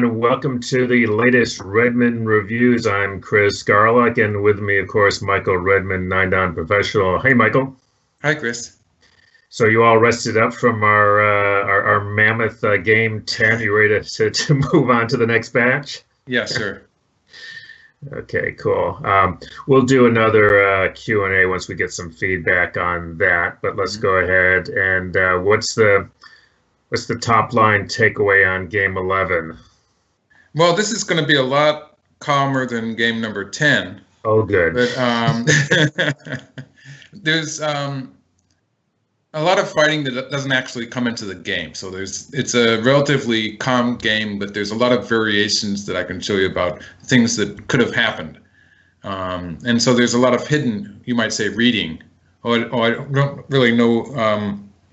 and welcome to the latest Redmond reviews. I'm Chris Garlock, and with me, of course, Michael Redmond, 9-Down Professional. Hey, Michael. Hi, Chris. So you all rested up from our mammoth game 10. You ready to move on to the next batch? Yes, sir. Okay, cool. We'll do another Q&A once we get some feedback on that. But let's go ahead and what's the top line takeaway on game 11? Well, this is going to be a lot calmer than game number 10. Oh, good. But there's a lot of fighting that doesn't actually come into the game. So it's a relatively calm game, but there's a lot of variations that I can show you about things that could have happened. And so there's a lot of hidden, you might say, reading. I don't really know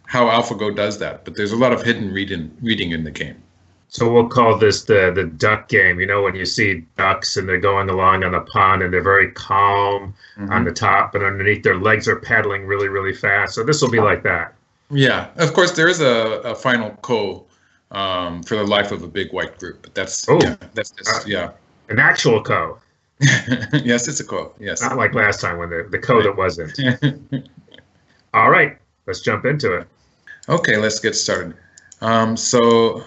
how AlphaGo does that, but there's a lot of hidden reading in the game. So we'll call this the duck game. You know, when you see ducks and they're going along on the pond and they're very calm on the top, but underneath their legs are paddling really, really fast. So this will be like that. Yeah. Of course, there is a final call for the life of a big white group, but that's an actual co. Yes, it's a co. Yes. Not like last time when the co that wasn't. All right, let's jump into it. Okay, let's get started. So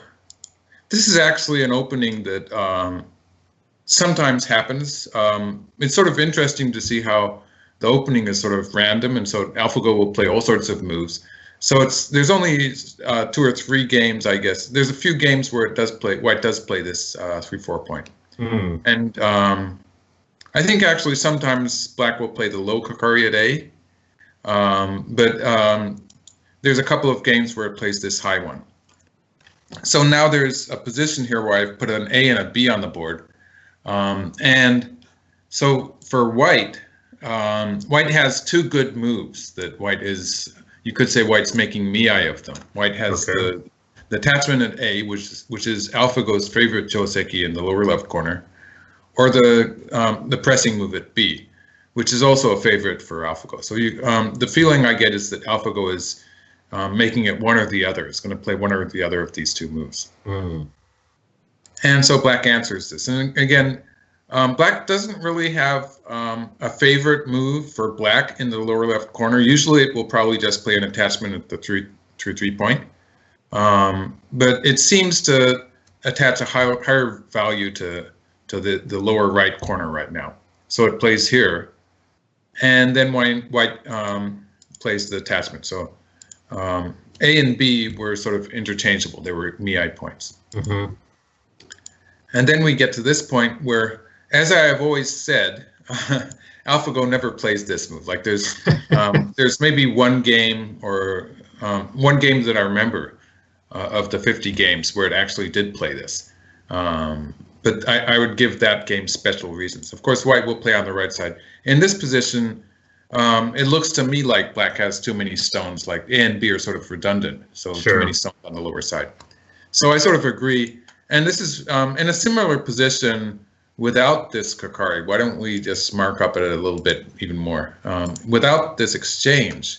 this is actually an opening that sometimes happens. It's sort of interesting to see how the opening is sort of random, and so AlphaGo will play all sorts of moves. So there's only 2 or 3 games, I guess. There's a few games where White does play this 3-4 point. And I think actually sometimes Black will play the low Kakari at A, but there's a couple of games where it plays this high one. So now there's a position here where I've put an A and a B on the board. And so for White, White has 2 good moves that you could say White's making miai of them. White has the attachment at A, which is AlphaGo's favorite joseki in the lower left corner, or the pressing move at B, which is also a favorite for AlphaGo. So the feeling I get is that AlphaGo is making it one or the other. It's going to play one or the other of these 2 moves. And so Black answers this. And again, Black doesn't really have a favorite move for Black in the lower left corner. Usually it will probably just play an attachment at the 3 point. But it seems to attach a higher value to the lower right corner right now. So it plays here. And then White plays the attachment. So A and B were sort of interchangeable. They were miai points. And then we get to this point where, as I have always said, AlphaGo never plays this move. Like there's maybe one game or one game that I remember of the 50 games where it actually did play this. But I would give that game special reasons. Of course, White will play on the right side. In this position, it looks to me like Black has too many stones, like A and B are sort of redundant, so too many stones on the lower side. So I sort of agree. And this is in a similar position without this Kakari. Why don't we just mark up it a little bit even more? Without this exchange,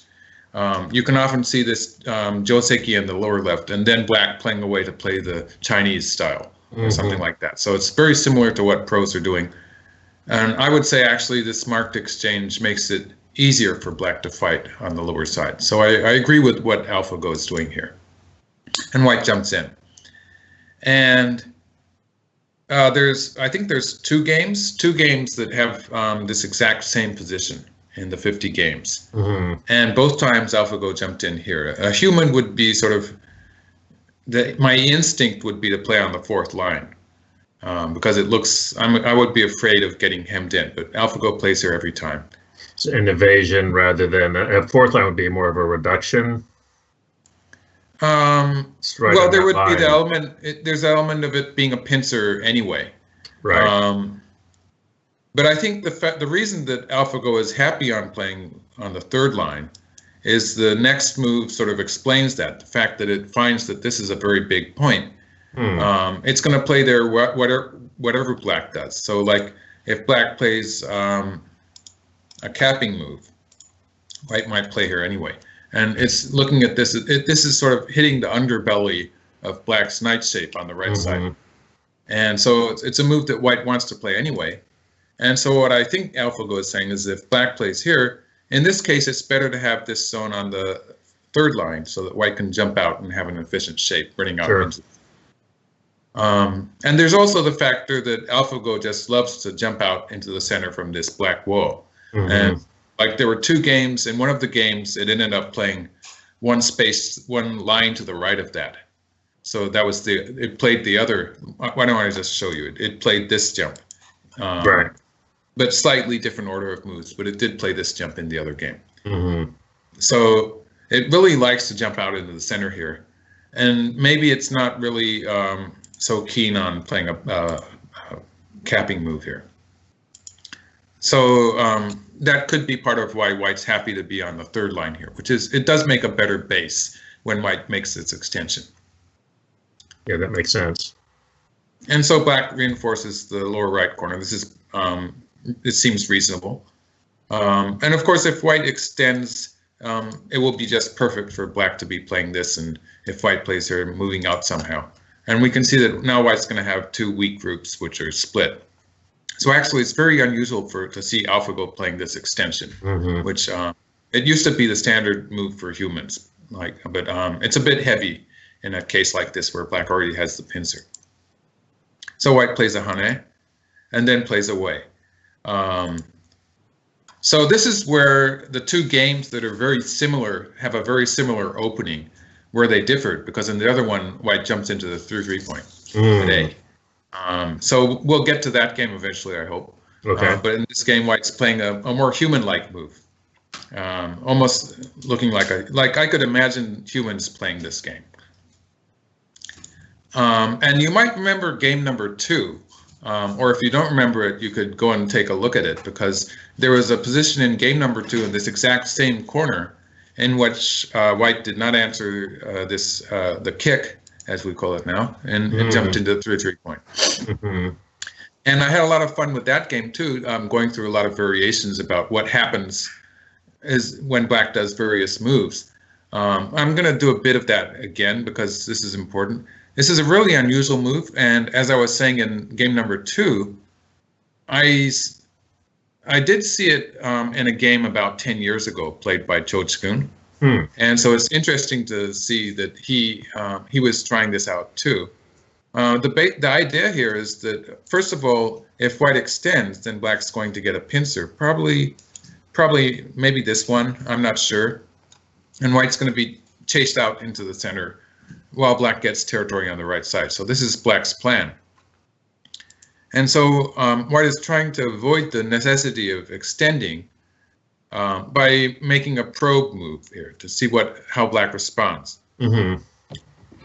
you can often see this joseki in the lower left, and then Black playing away to play the Chinese style, or something like that. So it's very similar to what pros are doing. And I would say actually this marked exchange makes it easier for Black to fight on the lower side. So I agree with what AlphaGo is doing here. And White jumps in. And I think there's 2 games that have this exact same position in the 50 games. And both times AlphaGo jumped in here. A human would be sort of, my instinct would be to play on the 4th line. Because it looks, I would be afraid of getting hemmed in, but AlphaGo plays here every time. So an evasion rather than a 4th line would be more of a reduction. Well, there would be the element. There's an element of it being a pincer anyway. Right. But I think the reason that AlphaGo is happy on playing on the 3rd line is the next move sort of explains that. The fact that it finds that this is a very big point. It's going to play there whatever Black does. So like if Black plays a capping move, White might play here anyway. And it's looking at this. This is sort of hitting the underbelly of Black's knight shape on the right side. And so it's a move that white wants to play anyway. And so what I think AlphaGo is saying is if black plays here, in this case, it's better to have this zone on the third line so that white can jump out and have an efficient shape running out. Sure. Into and there's also the factor that AlphaGo just loves to jump out into the center from this black wall. Mm-hmm. And like there were two games, in one of the games, it ended up playing one line to the right of that. So that was it played the other. Why don't I just show you? It played this jump. Right. But slightly different order of moves, but it did play this jump in the other game. Mm-hmm. So it really likes to jump out into the center here. And maybe it's not really so keen on playing a capping move here. So that could be part of why white's happy to be on the third line here, which is, it does make a better base when white makes its extension. Yeah, that makes sense. And so black reinforces the lower right corner. This is, it seems reasonable. And of course, if white extends, it will be just perfect for black to be playing this. And if white plays here, moving out somehow. And we can see that now white's going to have two weak groups, which are split. So actually, it's very unusual to see AlphaGo playing this extension, Mm-hmm. which it used to be the standard move for humans. But it's a bit heavy in a case like this where black already has the pincer. So white plays a hane and then plays away. So this is where the two games that are very similar have a very similar opening where they differed, because in the other one, white jumps into the 3-3 point at A. So we'll get to that game eventually, I hope. Okay. But in this game, white's playing a more human-like move, almost looking like I could imagine humans playing this game. And you might remember game number 2, or if you don't remember it, you could go and take a look at it, because there was a position in game number 2 in this exact same corner in which white did not answer the kick, as we call it now, and it jumped into the 3-3 point. Mm-hmm. And I had a lot of fun with that game too, going through a lot of variations about what happens is when black does various moves. I'm going to do a bit of that again because this is important. This is a really unusual move, and as I was saying in game number 2, I did see it in a game about 10 years ago played by Cho Chikun. And so it's interesting to see that he was trying this out too. The idea here is that, first of all, if white extends, then black's going to get a pincer, probably maybe this one, I'm not sure. And white's going to be chased out into the center while black gets territory on the right side. So this is black's plan. And so white is trying to avoid the necessity of extending by making a probe move here to see how black responds. Mm-hmm.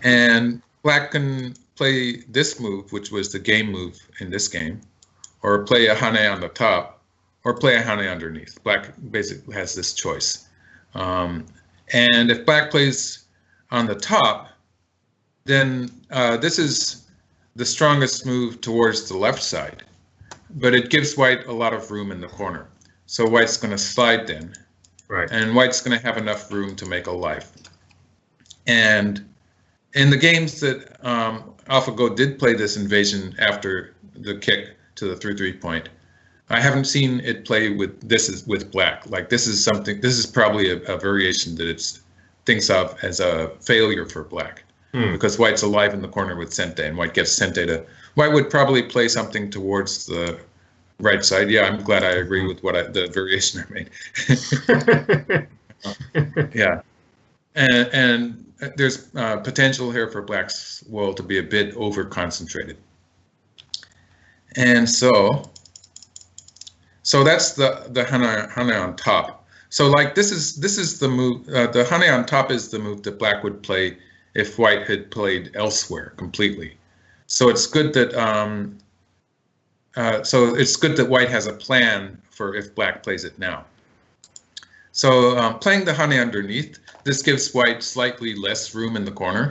And black can play this move, which was the game move in this game, or play a hane on the top, or play a hane underneath. Black basically has this choice. And if black plays on the top, then this is the strongest move towards the left side, but it gives white a lot of room in the corner. So white's going to slide then, Right. and white's going to have enough room to make a life. And in the games that AlphaGo did play this invasion after the kick to the 3-3 point, I haven't seen it play with black. Like this is probably a variation that it thinks of as a failure for black. Because white's alive in the corner with Sente, and white gets Sente to. White would probably play something towards the right side. Yeah, I'm glad I agree with the variation I made. Yeah, and there's potential here for black's wall to be a bit over concentrated, and so that's the hane on top. So like this is the move. The hane on top is the move that black would play if white had played elsewhere completely. So it's good that white has a plan for if black plays it now. So playing the hane underneath, this gives white slightly less room in the corner.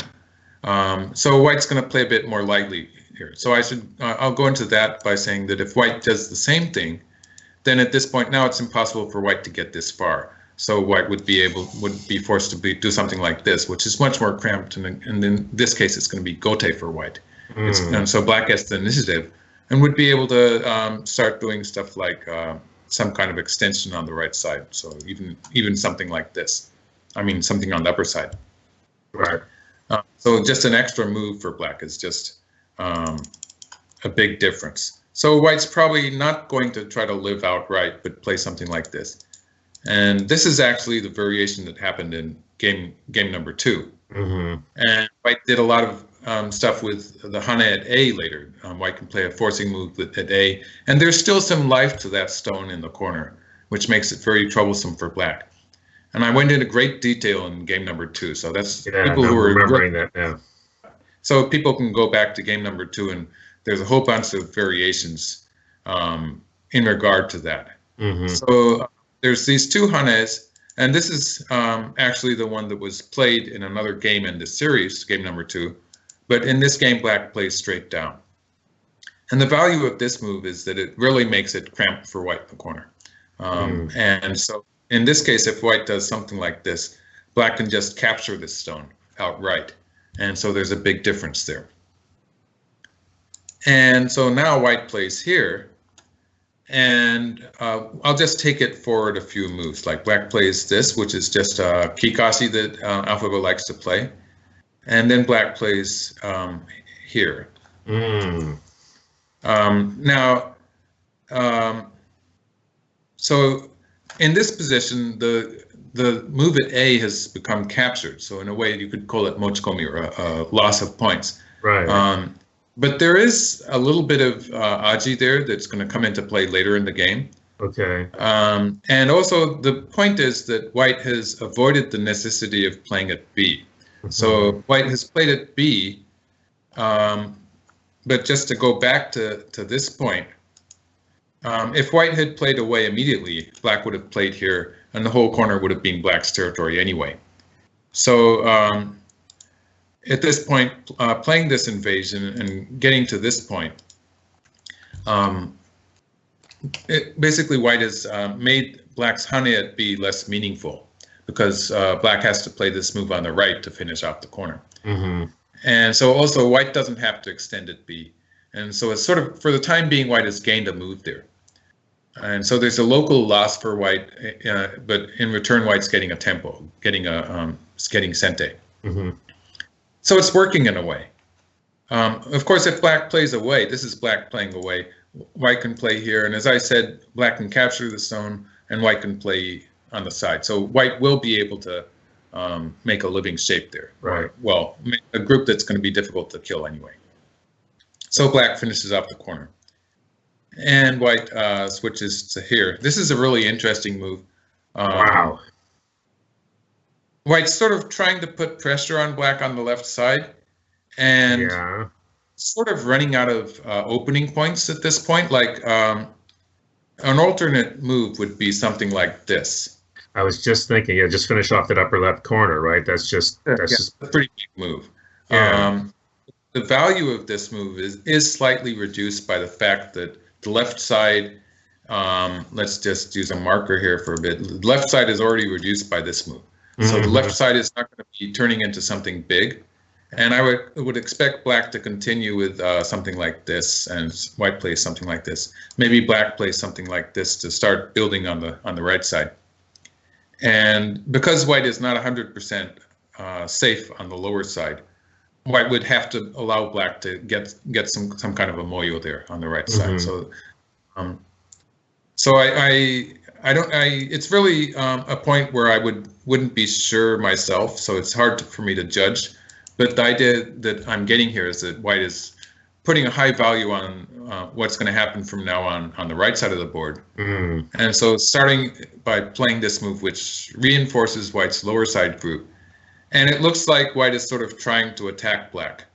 So white's going to play a bit more lightly here. So I'll go into that by saying that if white does the same thing, then at this point now it's impossible for white to get this far. So white would be forced to do something like this, which is much more cramped, and in this case it's going to be gote for white. And so black gets the initiative and would be able to start doing stuff like some kind of extension on the right side. So even something like this. I mean, something on the upper side. Right. So just an extra move for black is just a big difference. So white's probably not going to try to live outright, but play something like this. And this is actually the variation that happened in game number 2. And white did a lot of stuff with the Hane at A later. White can play a forcing move at A, and there's still some life to that stone in the corner, which makes it very troublesome for black. And I went into great detail in game number 2, so that's people who are remembering that now. So people can go back to game number 2, and there's a whole bunch of variations in regard to that. So there's these 2 Hanes, and this is actually the one that was played in another game in this series, game number 2. But in this game, black plays straight down. And the value of this move is that it really makes it cramped for white in the corner. And so in this case, if white does something like this, black can just capture this stone outright. And so there's a big difference there. And so now white plays here. And I'll just take it forward a few moves. Like black plays this, which is just a Kikashi that AlphaGo likes to play. And then black plays here. So in this position, the move at A has become captured. So in a way, you could call it mochikomi, or a loss of points. Right. But there is a little bit of aji there that's going to come into play later in the game. Okay. And also the point is that white has avoided the necessity of playing at B. So white has played at B, but just to go back to this point, if white had played away immediately, black would have played here, and the whole corner would have been black's territory anyway. So at this point, playing this invasion and getting to this point, basically white has made black's Hane at B less meaningful, because black has to play this move on the right to finish out the corner. And so also white doesn't have to extend at B. And so it's sort of, for the time being, white has gained a move there. And so there's a local loss for white, but in return, white's getting a tempo, getting sente. So it's working in a way. Of course, if black plays away, this is black playing away, white can play here. And as I said, black can capture the stone, and white can play on the side. So white will be able to make a living shape there. Right. Well, a group that's going to be difficult to kill anyway. So black finishes off the corner. And white switches to here. This is a really interesting move. Wow. White's sort of trying to put pressure on black on the left side, and sort of running out of opening points at this point. Like an alternate move would be something like this. I was just thinking, just finish off that upper left corner, right? That's just a pretty big move. The value of this move is slightly reduced by the fact that the left side, let's just use a marker here for a bit. The left side is already reduced by this move. So the left side is not going to be turning into something big. And I would expect black to continue with something like this, and white plays something like this. Maybe black plays something like this to start building on the right side. And because white is not 100% safe on the lower side, white would have to allow black to get some kind of a moyo there on the right side. So, it's really a point where I wouldn't be sure myself. So it's hard for me to judge. But the idea that I'm getting here is that white is putting a high value on what's going to happen from now on the right side of the board. And so starting by playing this move, which reinforces white's lower side group. And it looks like white is sort of trying to attack black,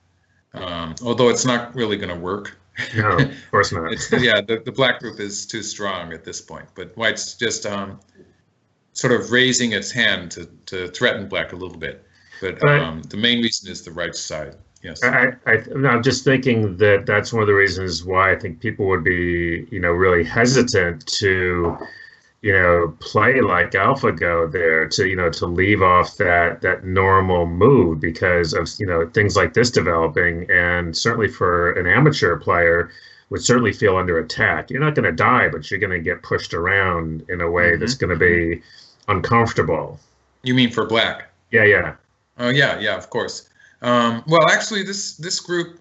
although it's not really going to work. No, of course not. The black group is too strong at this point, but white's just sort of raising its hand to threaten black a little bit. But the main reason is the right side. Yes. I'm just thinking that that's one of the reasons why I think people would be, really hesitant to play like AlphaGo there to leave off that normal mood because of, things like this developing. And certainly for an amateur player, would certainly feel under attack. You're not going to die, but you're going to get pushed around in a way that's going to be uncomfortable. You mean for black? Yeah, yeah. Oh, yeah, of course. Well, actually, this group,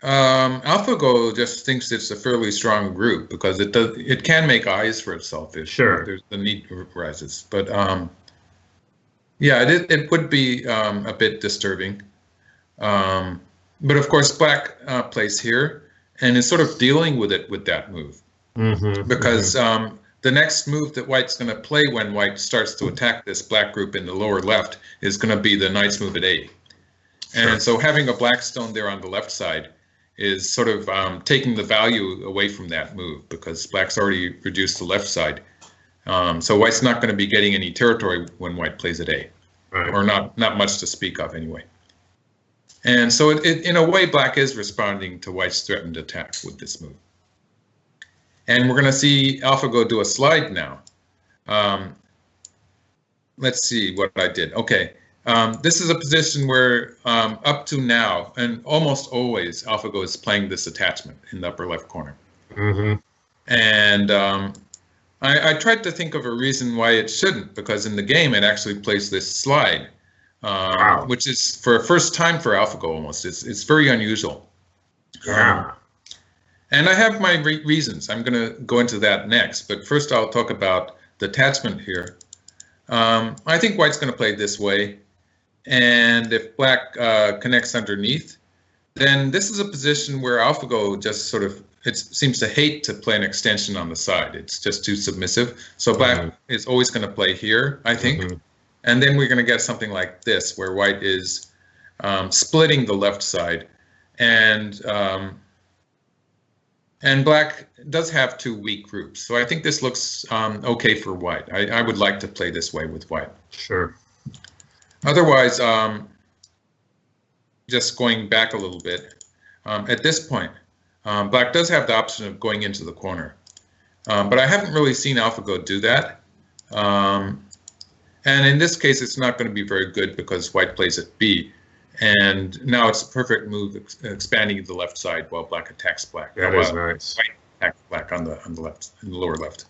AlphaGo just thinks it's a fairly strong group because it can make eyes for itself if there's the need arises. But yeah, it would be a bit disturbing. But of course, black plays here and is sort of dealing with it with that move because the next move that white's going to play when white starts to attack this black group in the lower left is going to be the knight's move at A. And so having a black stone there on the left side is sort of taking the value away from that move because black's already reduced the left side. So white's not going to be getting any territory when white plays at A, or not much to speak of anyway. And so in a way, black is responding to white's threatened attack with this move. And we're going to see AlphaGo do a slide now. Let's see what I did. Okay. This is a position where up to now, and almost always, AlphaGo is playing this attachment in the upper left corner. And I tried to think of a reason why it shouldn't, because in the game it actually plays this slide, which is for a first time for AlphaGo almost. It's very unusual. And I have my reasons. I'm going to go into that next, but first I'll talk about the attachment here. I think white's going to play this way. And if black connects underneath, then this is a position where AlphaGo just sort of, it seems to hate to play an extension on the side. It's just too submissive. So black is always going to play here, I think. And then we're going to get something like this, where white is splitting the left side. And black does have two weak groups. So I think this looks okay for white. I would like to play this way with white. Sure. Otherwise, just going back a little bit, at this point, black does have the option of going into the corner. But I haven't really seen AlphaGo do that. And in this case, it's not going to be very good because white plays at B. And now it's a perfect move expanding the left side while black attacks black. That is nice. White attacks black on the left, in the lower left.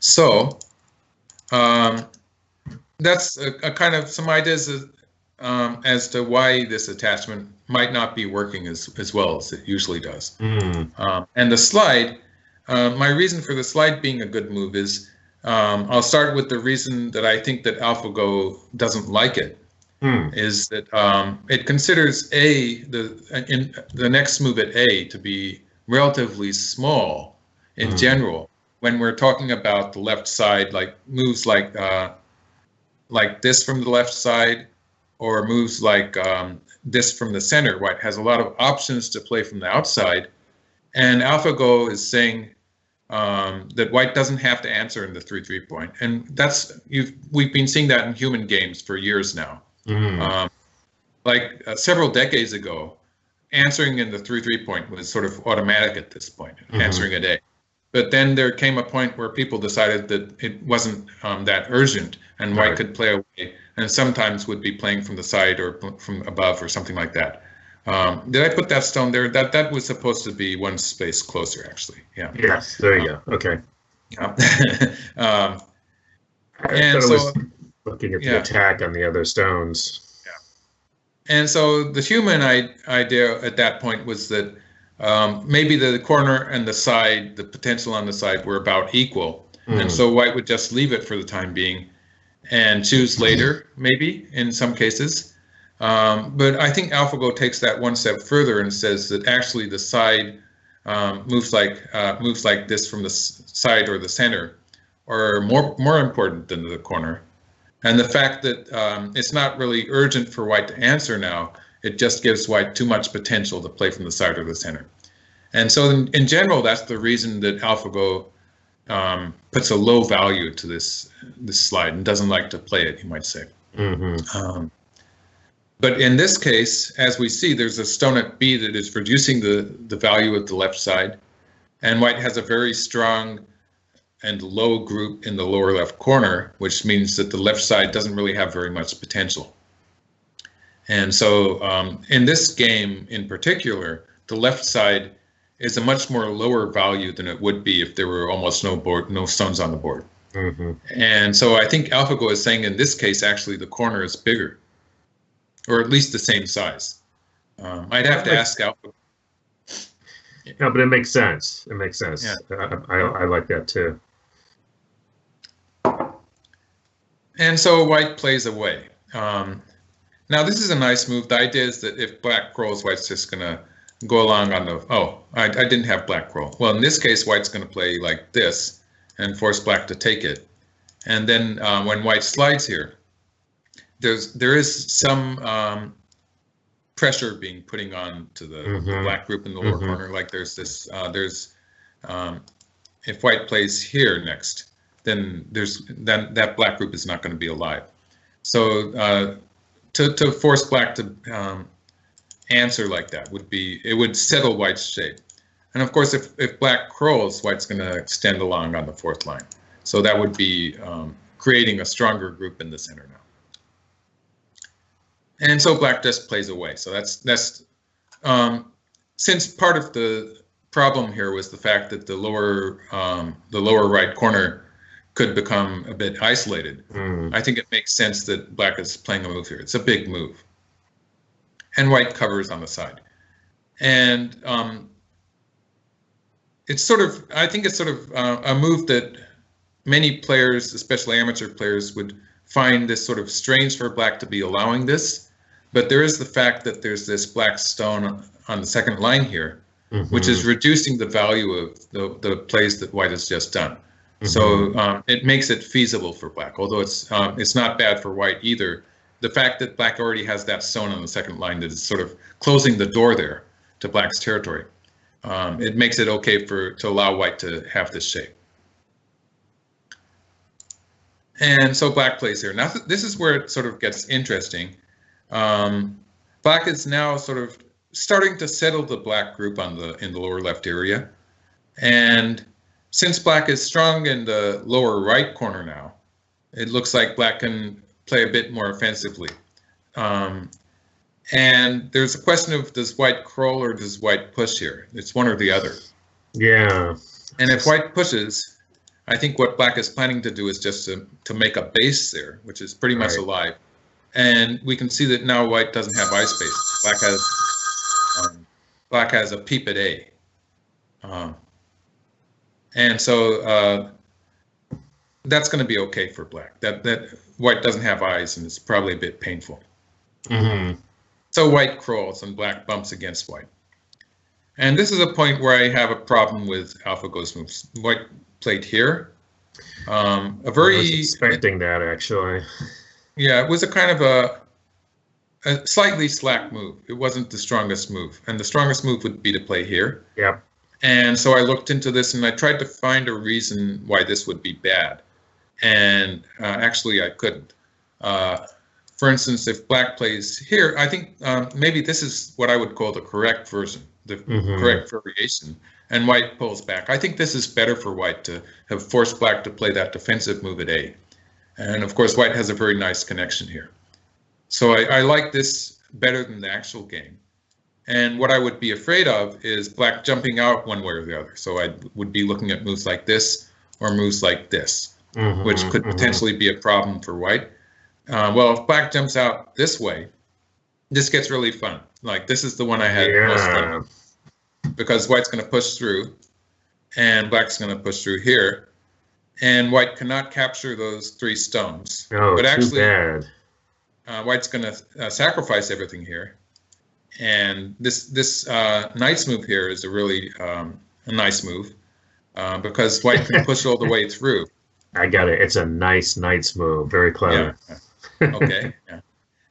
So that's a kind of some ideas as to why this attachment might not be working as well as it usually does. And the slide, my reason for the slide being a good move is, I'll start with the reason that I think that AlphaGo doesn't like it. Is that it considers the next move at A to be relatively small in general when we're talking about the left side, like moves like this from the left side, or moves like this from the center. White has a lot of options to play from the outside, and AlphaGo is saying that white doesn't have to answer in the 3-3 point, and we've been seeing that in human games for years now. Several decades ago, answering in the 3-3 point was sort of automatic at this point, answering at A. But then there came a point where people decided that it wasn't that urgent, and white could play away, and sometimes would be playing from the side or from above or something like that. Did I put that stone there? That was supposed to be one space closer, actually. Yeah. Yes. There you go. Okay. Yeah. And so. Looking at the attack on the other stones. Yeah. And so the human idea at that point was that maybe the corner and the side, the potential on the side, were about equal. And so white would just leave it for the time being and choose later, maybe, in some cases. But I think AlphaGo takes that one step further and says that actually the side moves like this from the side or the center are more important than the corner. And the fact that it's not really urgent for white to answer now, it just gives white too much potential to play from the side or the center. And so in general, that's the reason that AlphaGo puts a low value to this slide and doesn't like to play it, you might say. But in this case, as we see, there's a stone at B that is reducing the value of the left side. And white has a very strong and low group in the lower left corner, which means that the left side doesn't really have very much potential. And so in this game in particular, the left side is a much more lower value than it would be if there were almost no stones on the board. And so I think AlphaGo is saying in this case, actually, the corner is bigger, or at least the same size. I'd have to ask AlphaGo. No, but it makes sense. It makes sense. Yeah. I like that too. And so white plays away. Now this is a nice move. The idea is that if black rolls, white's just gonna go along on the, I didn't have black roll. Well, in this case, white's gonna play like this and force black to take it. And then when white slides here, there is some pressure being putting on to the black group in the lower corner. Like there's this, if white plays here next, then that black group is not going to be alive. So to force black to answer like that would settle white's shape. And of course, if black curls, white's going to extend along on the fourth line. So that would be creating a stronger group in the center now. And so black just plays away. So that's since part of the problem here was the fact that the lower right corner could become a bit isolated. I think it makes sense that black is playing a move here. It's a big move. And white covers on the side. And it's sort of, I think it's sort of a move that many players, especially amateur players, would find this sort of strange for black to be allowing this. But there is the fact that there's this black stone on the second line here, which is reducing the value of the plays that white has just done. So it makes it feasible for black, although it's not bad for white either. The fact that black already has that stone on the second line that is sort of closing the door there to black's territory, it makes it okay to allow white to have this shape. And so black plays here. Now this is where it sort of gets interesting. Black is now sort of starting to settle the black group in the lower left area, and since black is strong in the lower right corner now, it looks like black can play a bit more offensively. And there's a question of does white curl or does white push here? It's one or the other. Yeah. And if white pushes, I think what black is planning to do is just to make a base there, which is pretty much alive. And we can see that now white doesn't have eye space. Black has a peep at A. And so that's going to be okay for black. That white doesn't have eyes, and it's probably a bit painful. So white crawls and black bumps against white. And this is a point where I have a problem with AlphaGo's moves. White played here. I was expecting that, actually. Yeah, it was a kind of a slightly slack move. It wasn't the strongest move, and the strongest move would be to play here. Yep. And so I looked into this and I tried to find a reason why this would be bad. And actually I couldn't. For instance, if black plays here, I think maybe this is what I would call the correct version, the correct variation, and white pulls back. I think this is better for white to have forced black to play that defensive move at A. And of course, white has a very nice connection here. So I like this better than the actual game. And what I would be afraid of is black jumping out one way or the other. So I would be looking at moves like this or moves like this, which could potentially be a problem for white. Well, if black jumps out this way, this gets really fun. Like this is the one I had most fun with, because white's going to push through and black's going to push through here. And white cannot capture those 3 stones. Oh, but actually, too bad. White's going to sacrifice everything here. And this knight's move here is a really a nice move because white can push all the way through. I got it. It's a nice knight's move. Very clever. Yeah. Okay. Yeah.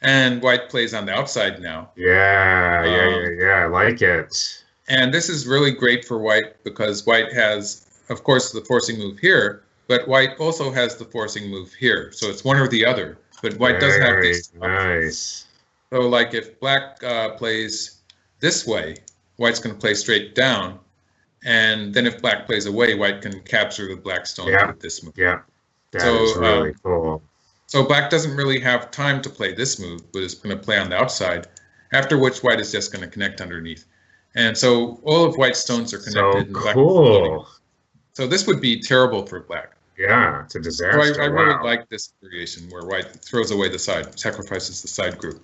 And white plays on the outside now. Yeah. I like it. And this is really great for white because white has, of course, the forcing move here, but white also has the forcing move here. So it's one or the other. But white doesn't have these. Nice. So like if black plays this way, white's going to play straight down. And then if black plays away, white can capture the black stone with this move. Yeah, that is really cool. So black doesn't really have time to play this move, but it's going to play on the outside, after which white is just going to connect underneath. And so all of white's stones are connected. So cool. So this would be terrible for black. Yeah, it's a disaster. So I really like this variation where white throws away the side, sacrifices the side group.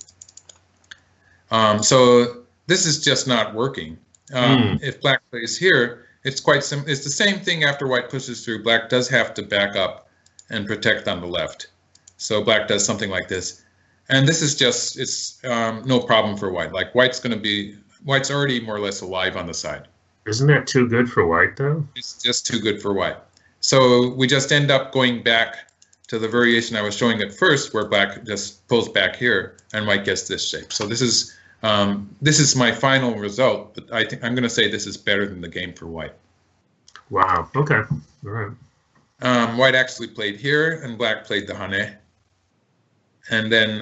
So this is just not working. If black plays here, it's quite simple. It's the same thing after white pushes through. Black does have to back up and protect on the left. So black does something like this. And this is just, it's no problem for white. Like white's already more or less alive on the side. Isn't that too good for white though? It's just too good for white. So we just end up going back to the variation I was showing at first, where black just pulls back here and white gets this shape. So this is my final result, but I think I'm going to say this is better than the game for white. Wow. Okay. All right. White actually played here, and black played the hane. And then,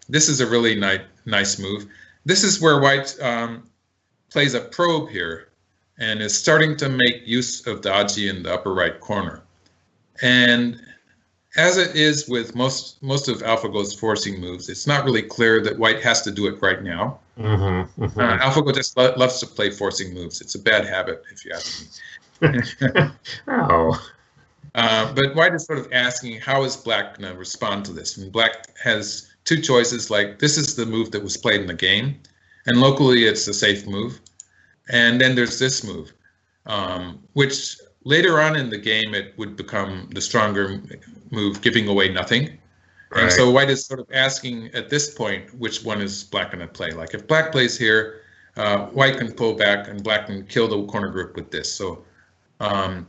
this is a really nice move. This is where white plays a probe here, and is starting to make use of the aji in the upper right corner. And as it is with most of AlphaGo's forcing moves, it's not really clear that white has to do it right now. AlphaGo just loves to play forcing moves. It's a bad habit, if you ask me. But white is sort of asking, how is black going to respond to this? And black has two choices, like this is the move that was played in the game, and locally it's a safe move. And then there's this move, which later on in the game, it would become the stronger move, giving away nothing. Right. And so white is sort of asking at this point, which one is black going to play? Like if black plays here, white can pull back and black can kill the corner group with this. So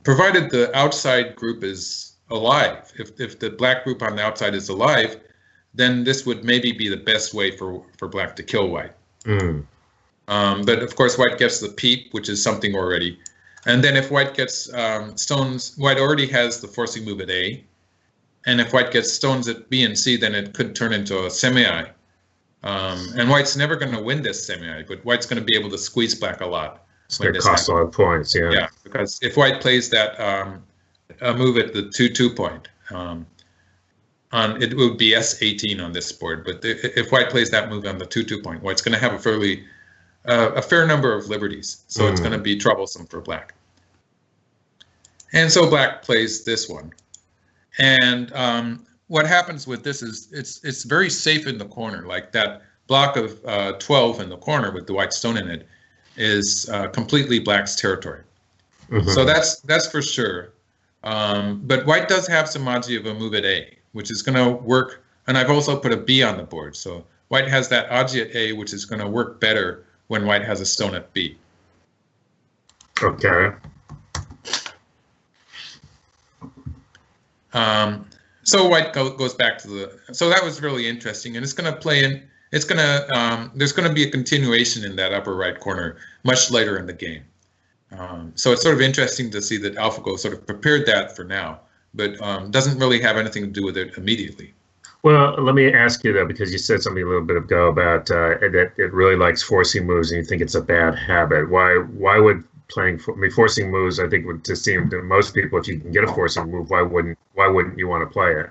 provided the outside group is alive, if the black group on the outside is alive, then this would maybe be the best way for black to kill white. But of course, white gets the peep, which is something already. And then if white gets stones, white already has the forcing move at A. And if white gets stones at B and C, then it could turn into a semi-eye. And white's never going to win this semi-eye, but white's going to be able to squeeze black a lot. It's going to cost a lot of points, yeah. Yeah, because if white plays that move at the 2-2 point, it would be S18 on this board. But if white plays that move on the 2-2 point, white's going to have a fair number of liberties, so it's going to be troublesome for black. And so black plays this one. And what happens with this is it's very safe in the corner, like that block of 12 in the corner with the white stone in it is completely black's territory. So that's for sure. But white does have some aji of a move at A, which is going to work. And I've also put a B on the board. So white has that aji at A, which is going to work better when white has a stone at B. Okay. So white goes back to so that was really interesting, and it's going to play in. It's going to there's going to be a continuation in that upper right corner much later in the game. So it's sort of interesting to see that AlphaGo sort of prepared that for now, but doesn't really have anything to do with it immediately. Well, let me ask you though, because you said something a little bit ago about that it really likes forcing moves, and you think it's a bad habit. Why would forcing moves? I think would just seem to most people, if you can get a forcing move, why wouldn't you want to play it?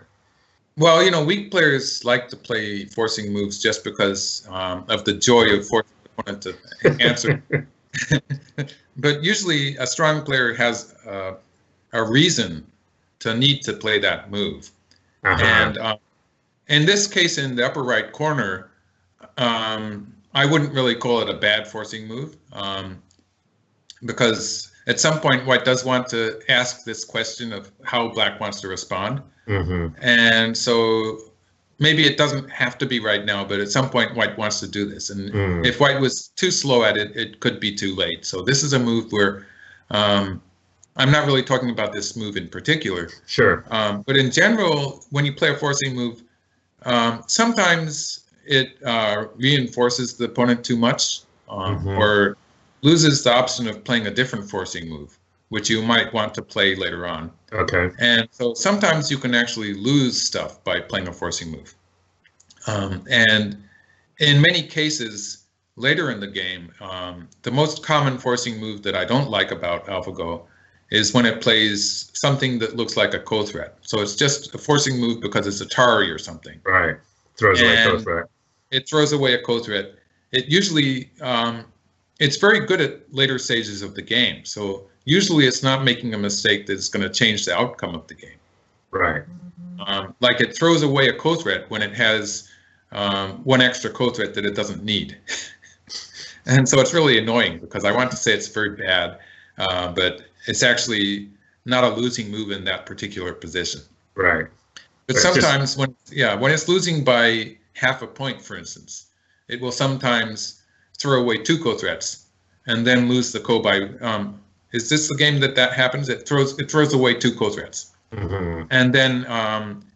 Well, weak players like to play forcing moves just because of the joy of forcing the opponent to answer. But usually, a strong player has a reason to need to play that move, and in this case, in the upper right corner, I wouldn't really call it a bad forcing move, because at some point white does want to ask this question of how black wants to respond. And so maybe it doesn't have to be right now, but at some point white wants to do this. And if white was too slow at it, it could be too late. So this is a move where I'm not really talking about this move in particular. Sure. But in general, when you play a forcing move, sometimes it reinforces the opponent too much, or loses the option of playing a different forcing move, which you might want to play later on. Okay. And so sometimes you can actually lose stuff by playing a forcing move. And in many cases, later in the game, the most common forcing move that I don't like about AlphaGo is when it plays something that looks like a co-threat. So it's just a forcing move because it's Atari or something. Right. Throws away a co-threat. It throws away a co-threat. It usually, it's very good at later stages of the game. So usually it's not making a mistake that's going to change the outcome of the game. Right. Like it throws away a co-threat when it has one extra co-threat that it doesn't need. And so it's really annoying because I want to say it's very bad, but it's actually not a losing move in that particular position. Right. But sometimes when it's losing by half a point, for instance, it will sometimes throw away 2 co-threats and then lose the co by. Is this the game that happens? It throws away 2 co-threats, and then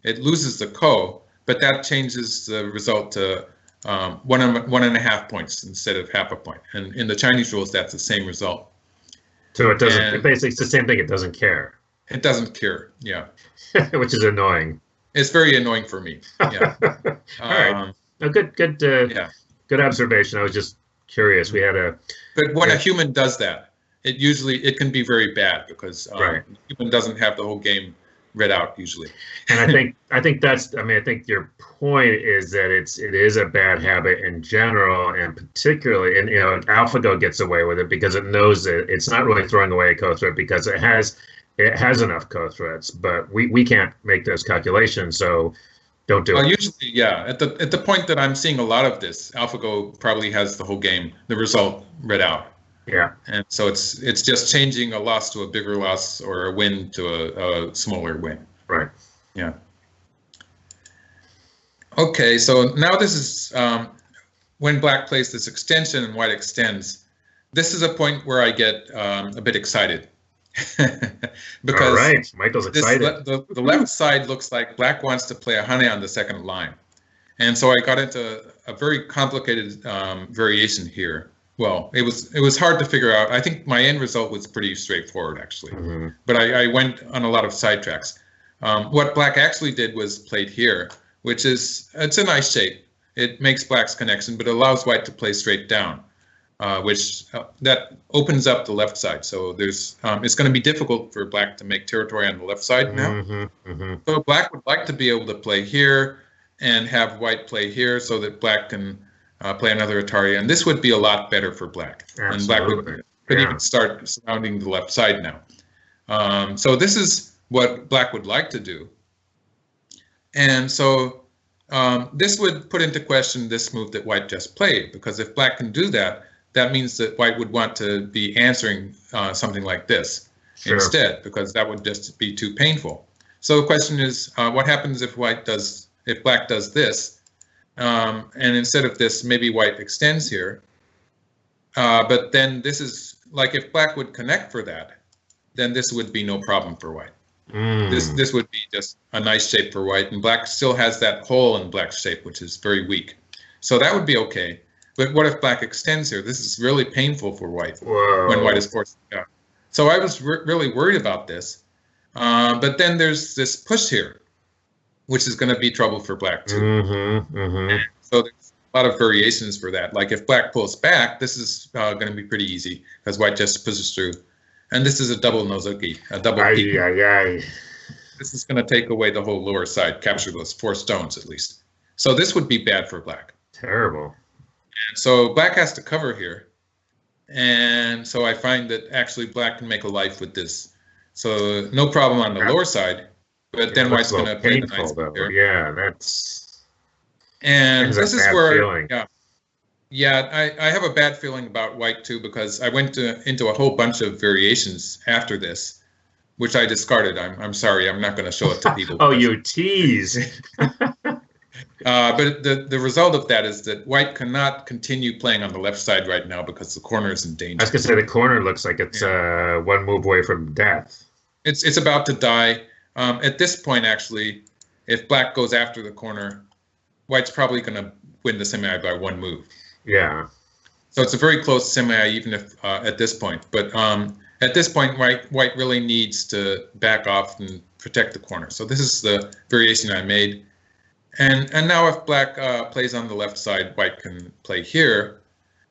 it loses the co, but that changes the result to 1.5 points instead of half a point. And in the Chinese rules, that's the same result. So it doesn't. Basically, it's the same thing. It doesn't care. It doesn't care. Yeah. Which is annoying. It's very annoying for me. Yeah. All right. Good observation. I was just curious. We had a. But when a human does that, it can be very bad because the human doesn't have the whole game read out usually. And I think that's. I mean, I think your point is that it is a bad habit in general, and particularly, and AlphaGo gets away with it because it knows that it's not really throwing away a co-threat because it has enough co-threats, but we can't make those calculations, so don't do it. Usually, yeah. At the point that I'm seeing a lot of this, AlphaGo probably has the whole game, the result read out. Yeah. And so it's just changing a loss to a bigger loss or a win to a smaller win. Right. Yeah. Okay, so now this is when black plays this extension and white extends. This is a point where I get a bit excited. Because all right, Michael's excited. The left side looks like black wants to play a hane on the second line. And so I got into a very complicated variation here. Well, it was hard to figure out. I think my end result was pretty straightforward, actually. But I went on a lot of sidetracks. What black actually did was played here, which it's a nice shape. It makes black's connection, but allows white to play straight down, which that opens up the left side. So there's it's going to be difficult for black to make territory on the left side now. So black would like to be able to play here and have white play here so that black can play another Atari, and this would be a lot better for black. Absolutely. And black could even start surrounding the left side now. So this is what black would like to do. And so this would put into question this move that white just played, because if black can do that, that means that white would want to be answering something like this instead, because that would just be too painful. So the question is, what happens if black does this? And instead of this, maybe white extends here. But then this is like if black would connect for that, then this would be no problem for white. This would be just a nice shape for white, and black still has that hole in black's shape, which is very weak. So that would be okay. But what if black extends here? This is really painful for white when white is forced to go. So I was really worried about this. But then there's this push here, which is going to be trouble for black too. So there's a lot of variations for that. Like if black pulls back, this is going to be pretty easy because white just pushes through. And this is a double nozoki, a double peek. This is going to take away the whole lower side, capture those 4 stones at least. So this would be bad for black. Terrible. And so black has to cover here. And so I find that actually black can make a life with this. So no problem on the lower side. But then white's going to play the nice here. Yeah, that's. And this is where, feeling. I have a bad feeling about white too, because I went into a whole bunch of variations after this, which I discarded. I'm sorry, I'm not going to show it to people. Oh, you tease. But the result of that is that white cannot continue playing on the left side right now because the corner is in danger. I was going to say the corner looks like it's one move away from death. It's about to die. At this point, actually, if black goes after the corner, white's probably going to win the semi by 1 move. Yeah. So it's a very close semi, even if at this point. But at this point, white really needs to back off and protect the corner. So this is the variation I made. And now if black plays on the left side, white can play here.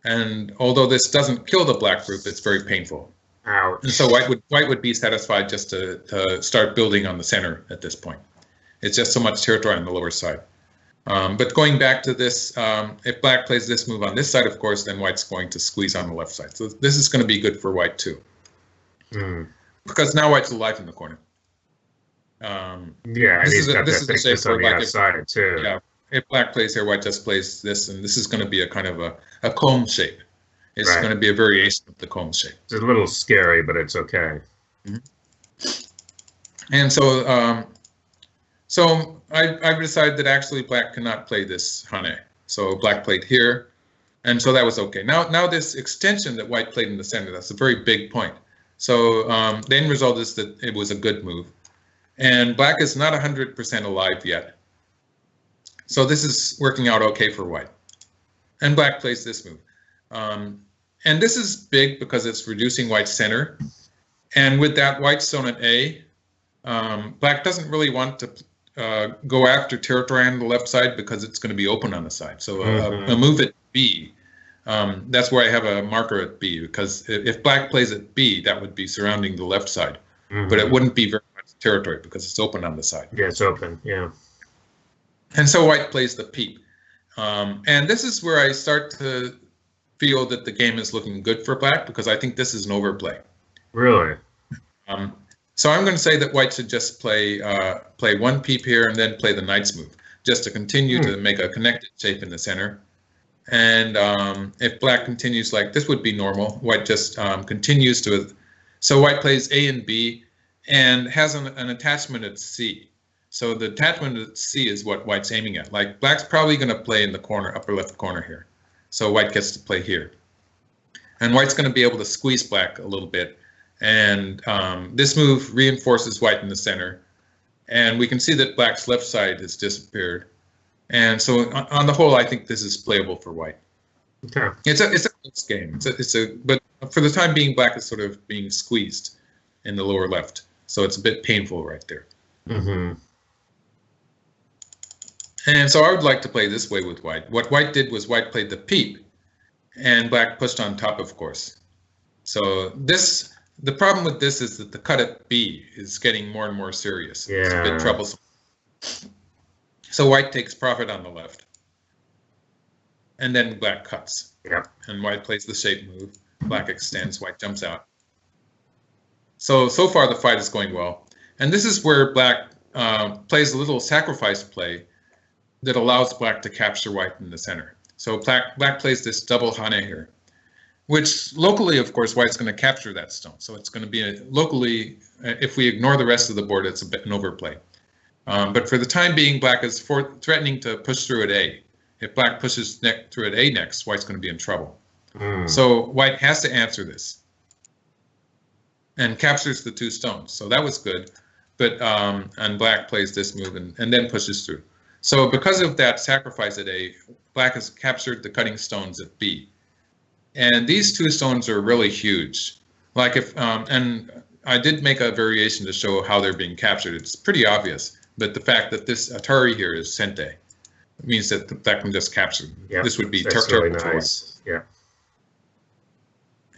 And although this doesn't kill the black group, it's very painful. Ouch. And so white would be satisfied just to start building on the center at this point. It's just so much territory on the lower side. But going back to this, if black plays this move on this side, of course, then white's going to squeeze on the left side. So this is going to be good for white too. Because now white's alive in the corner. Yeah, and he's got that thickness on the outside too. Yeah, if black plays here, white just plays this, and this is going to be a kind of a comb shape. It's going to be a variation of the comb shape. It's a little scary, but it's okay. And so, I've decided that actually black cannot play this hane. So black played here, and so that was okay. Now this extension that white played in the center, that's a very big point. So the end result is that it was a good move. And black is not 100% alive yet. So this is working out okay for white. And black plays this move. And this is big because it's reducing white's center. And with that white stone at A, black doesn't really want to go after territory on the left side because it's going to be open on the side. So a move at B, that's where I have a marker at B, because if black plays at B, that would be surrounding the left side. But it wouldn't be very much territory because it's open on the side. Yeah, it's open, yeah. And so white plays the peep. And this is where I start to feel that the game is looking good for black, because I think this is an overplay. Really? So I'm going to say that white should just play one peep here and then play the knight's move, just to continue to make a connected shape in the center. And if black continues like this would be normal, white just continues to. So white plays A and B and has an attachment at C. So the attachment at C is what white's aiming at. Like black's probably going to play in the corner, upper left corner here. So white gets to play here. And white's going to be able to squeeze black a little bit. And this move reinforces white in the center. And we can see that black's left side has disappeared. And so on the whole, I think this is playable for white. Okay. It's a close game. But for the time being, black is sort of being squeezed in the lower left. So it's a bit painful right there. And so I would like to play this way with white. What white did was white played the peep, and black pushed on top, of course. So the problem with this is that the cut at B is getting more and more serious. Yeah. It's a bit troublesome. So white takes profit on the left. And then black cuts. Yeah. And white plays the shape move. Black extends, white jumps out. So far the fight is going well. And this is where black plays a little sacrifice play that allows black to capture white in the center. So black plays this double hane here, which locally, of course, white's going to capture that stone. So it's going to be locally, if we ignore the rest of the board, it's a bit an overplay. But for the time being, black is threatening to push through at A. If black pushes through at A next, white's going to be in trouble. So white has to answer this and captures the two stones. So that was good. But and black plays this move and then pushes through. So because of that sacrifice at A, black has captured the cutting stones at B. And these two stones are really huge. Like if, and I did make a variation to show how they're being captured. It's pretty obvious, but the fact that this Atari here is Sente means that that can just capture them. Yep, this would be really nice. Yeah.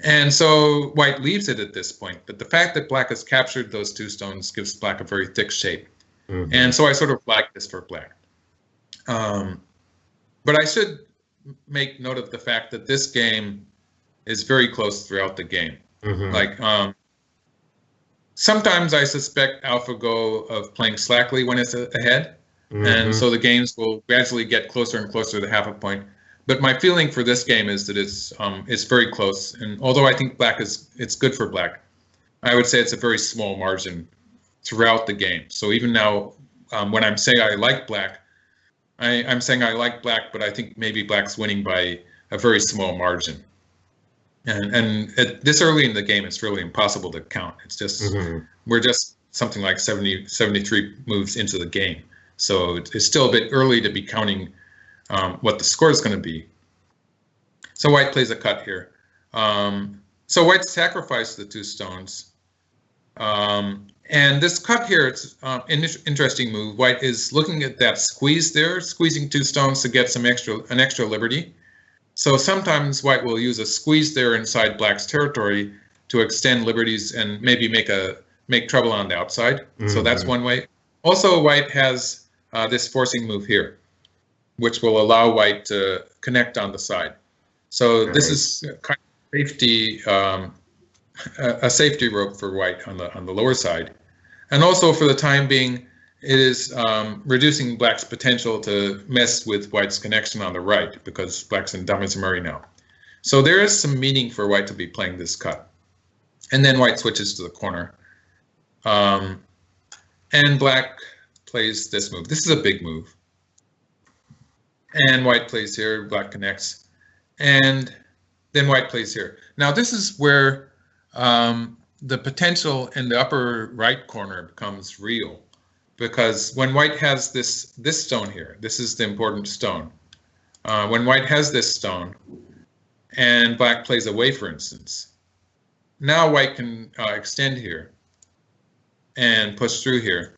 And so white leaves it at this point, but the fact that black has captured those two stones gives black a very thick shape. And so I sort of like this for black. But I should make note of the fact that this game is very close throughout the game. Like sometimes I suspect AlphaGo of playing slackly when it's ahead, and so the games will gradually get closer and closer to half a point. But my feeling for this game is that it's very close, and although I think it's good for black, I would say it's a very small margin throughout the game. So even now, when I'm saying I like black, I'm saying I like black, but I think maybe black's winning by a very small margin. And at this early in the game, it's really impossible to count. It's just we're just something like 73 moves into the game, so it's still a bit early to be counting what the score is going to be. So white plays a cut here. So white sacrificed the two stones. And this cut here, it's an interesting move. White is looking at that squeeze there, squeezing two stones to get an extra liberty. So sometimes white will use a squeeze there inside black's territory to extend liberties and maybe make trouble on the outside. So that's one way. Also, white has this forcing move here, which will allow white to connect on the side. So this is kind of safety, a safety rope for white on the lower side. And also for the time being, it is reducing black's potential to mess with white's connection on the right, because black's in Damasamuri now. So there is some meaning for white to be playing this cut. And then white switches to the corner. And black plays this move. This is a big move. And white plays here, black connects. And then white plays here. Now this is where the potential in the upper right corner becomes real. Because when white has this stone here, this is the important stone. When white has this stone and black plays away, for instance, now white can extend here and push through here.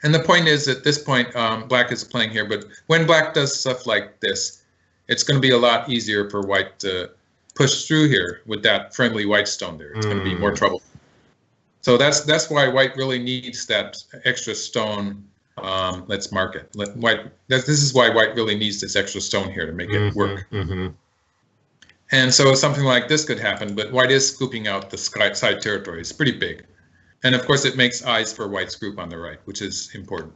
And the point is, at this point, black is playing here, but when black does stuff like this, it's going to be a lot easier for white to push through here with that friendly white stone there. It's going to be more trouble. So that's why white really needs that extra stone. Let's mark it. This is why white really needs this extra stone here to make it work. And so something like this could happen, but white is scooping out the side territory. It's pretty big. And of course, it makes eyes for white's group on the right, which is important.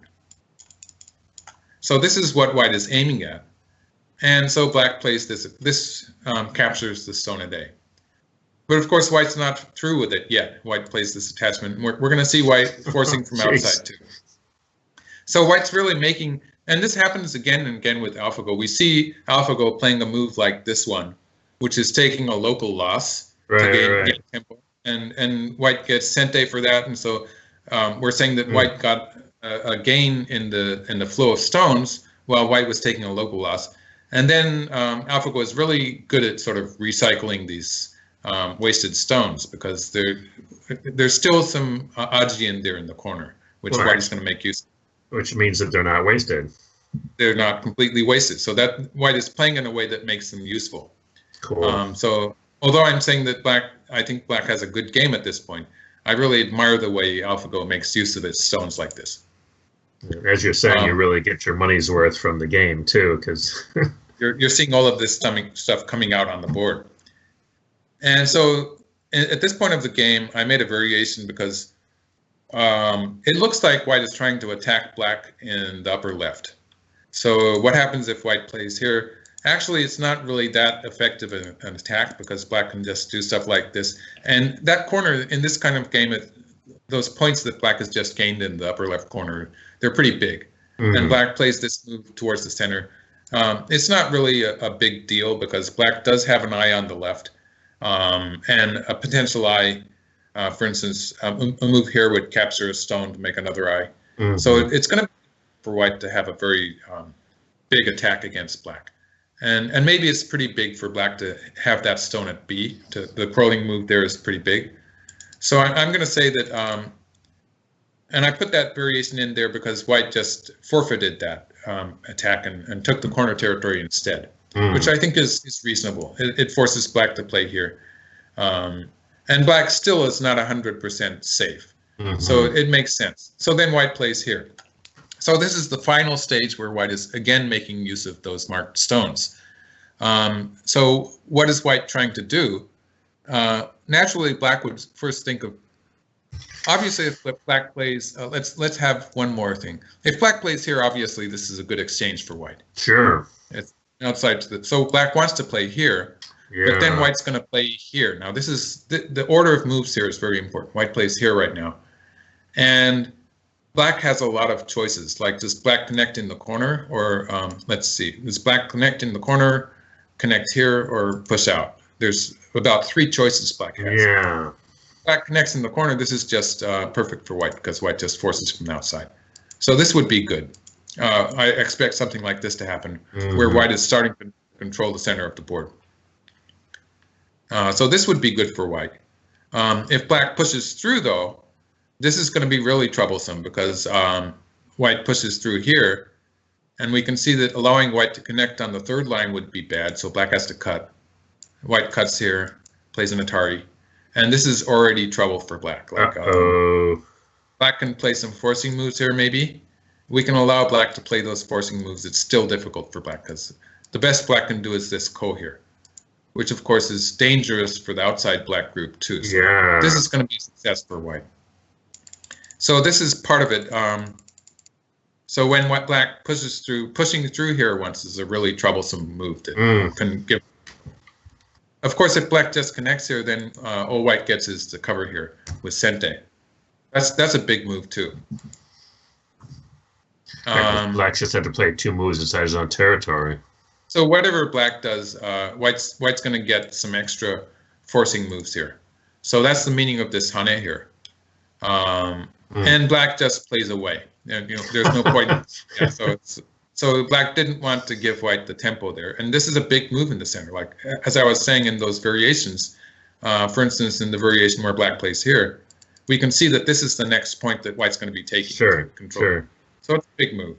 So this is what white is aiming at. And so black plays this. This captures the stone a day. But of course, white's not through with it yet. White plays this attachment. We're going to see white forcing from outside too. So white's really making, and this happens again and again with AlphaGo. We see AlphaGo playing a move like this one, which is taking a local loss to gain tempo. And white gets sente for that. And so we're saying that white got a gain in the flow of stones while white was taking a local loss. And then AlphaGo is really good at sort of recycling these wasted stones, because there's still some aji in there in the corner, which white is going to make use of. Which means that they're not wasted. They're not completely wasted. So that white is playing in a way that makes them useful. Cool. So although I'm saying that I think black has a good game at this point, I really admire the way AlphaGo makes use of its stones like this. As you're saying, you really get your money's worth from the game too, because you're seeing all of this stuff coming out on the board. And so at this point of the game, I made a variation because it looks like white is trying to attack black in the upper left. So what happens if white plays here? Actually, it's not really that effective an attack, because black can just do stuff like this. And that corner in this kind of game, those points that black has just gained in the upper left corner, they're pretty big. And black plays this move towards the center. It's not really a big deal, because black does have an eye on the left. And a potential eye, for instance, a move here would capture a stone to make another eye. So it's going to be for white to have a very big attack against black. And maybe it's pretty big for black to have that stone at B. The crawling move there is pretty big. So I'm going to say that, and I put that variation in there because white just forfeited that attack and took the corner territory instead. Which I think is reasonable. It forces black to play here. And black still is not 100% safe. So it makes sense. So then white plays here. So this is the final stage where white is again making use of those marked stones. So what is white trying to do? Naturally, black would first think of, obviously if black plays, let's have one more thing. If black plays here, obviously this is a good exchange for white. Sure. It's outside to so black wants to play here, but then white's going to play here. Now this is the order of moves here is very important. White plays here right now, and black has a lot of choices. Like, does black connect in the corner, or let's see, does black connect in the corner, connect here, or push out? There's about 3 choices black has. Yeah. Black connects in the corner. This is just perfect for white, because white just forces from the outside. So this would be good. I expect something like this to happen, where white is starting to control the center of the board. So this would be good for white. If black pushes through, though, this is going to be really troublesome, because white pushes through here, And we can see that allowing white to connect on the third line would be bad, so black has to cut. White cuts here, plays an Atari, and this is already trouble for black. Like, black can play some forcing moves here, maybe. We can allow black to play those forcing moves. It's still difficult for black because the best black can do is this ko here, which of course is dangerous for the outside black group too. So yeah. This is going to be a success for white. So this is part of it. So when black pushing through here once is a really troublesome move that can give. Of course, if black just connects here, then all white gets is the cover here with Sente. That's a big move too. Black just had to play 2 moves inside his own territory. So whatever black does, white's going to get some extra forcing moves here. So that's the meaning of this hane here. And black just plays away. And, there's no point. Yeah, so black didn't want to give white the tempo there. And this is a big move in the center. Like, as I was saying in those variations, for instance, in the variation where black plays here, we can see that this is the next point that white's going to be taking. Sure. So it's a big move.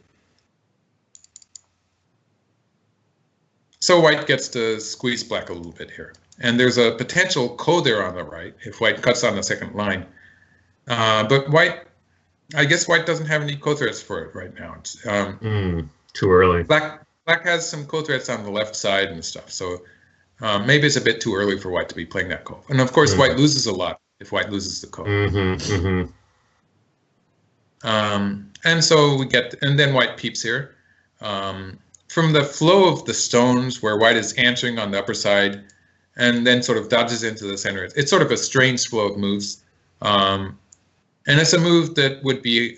So white gets to squeeze black a little bit here. And there's a potential ko there on the right if white cuts on the second line. But I guess white doesn't have any ko threats for it right now. It's, too early. Black has some ko threats on the left side and stuff. So maybe it's a bit too early for white to be playing that ko. And of course, white loses a lot if white loses the ko. And so we get, and then white peeps here. From the flow of the stones where white is answering on the upper side and then sort of dodges into the center, it's sort of a strange flow of moves. And it's a move that would be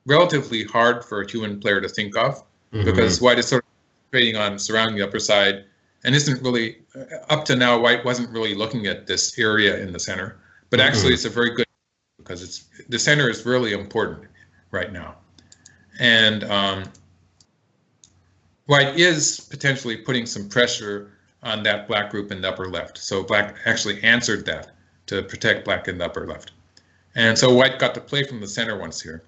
relatively hard for a human player to think of because white is sort of trading on surrounding the upper side and isn't really, up to now, white wasn't really looking at this area in the center. But actually, it's a very good because the center is really important right now. And white is potentially putting some pressure on that black group in the upper left. So black actually answered that to protect black in the upper left. And so white got to play from the center once here.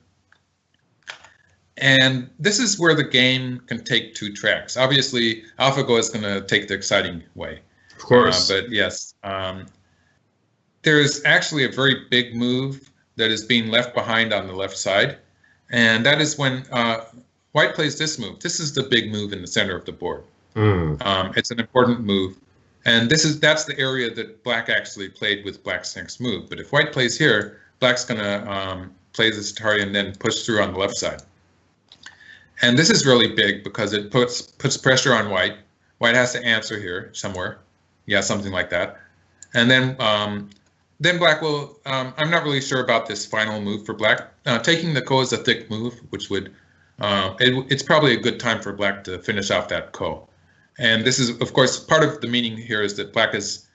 And this is where the game can take 2 tracks. Obviously, AlphaGo is going to take the exciting way. Of course. But yes, there is actually a very big move that is being left behind on the left side. And that is when white plays this move. This is the big move in the center of the board. It's an important move. And that's the area that black actually played with black's next move. But if white plays here, black's going to play this Atari and then push through on the left side. And this is really big because it puts pressure on white. White has to answer here somewhere. Yeah, something like that. And then black will, I'm not really sure about this final move for black. Taking the ko is a thick move, which would, it's probably a good time for black to finish off that ko. And this is, of course, part of the meaning here is that black is,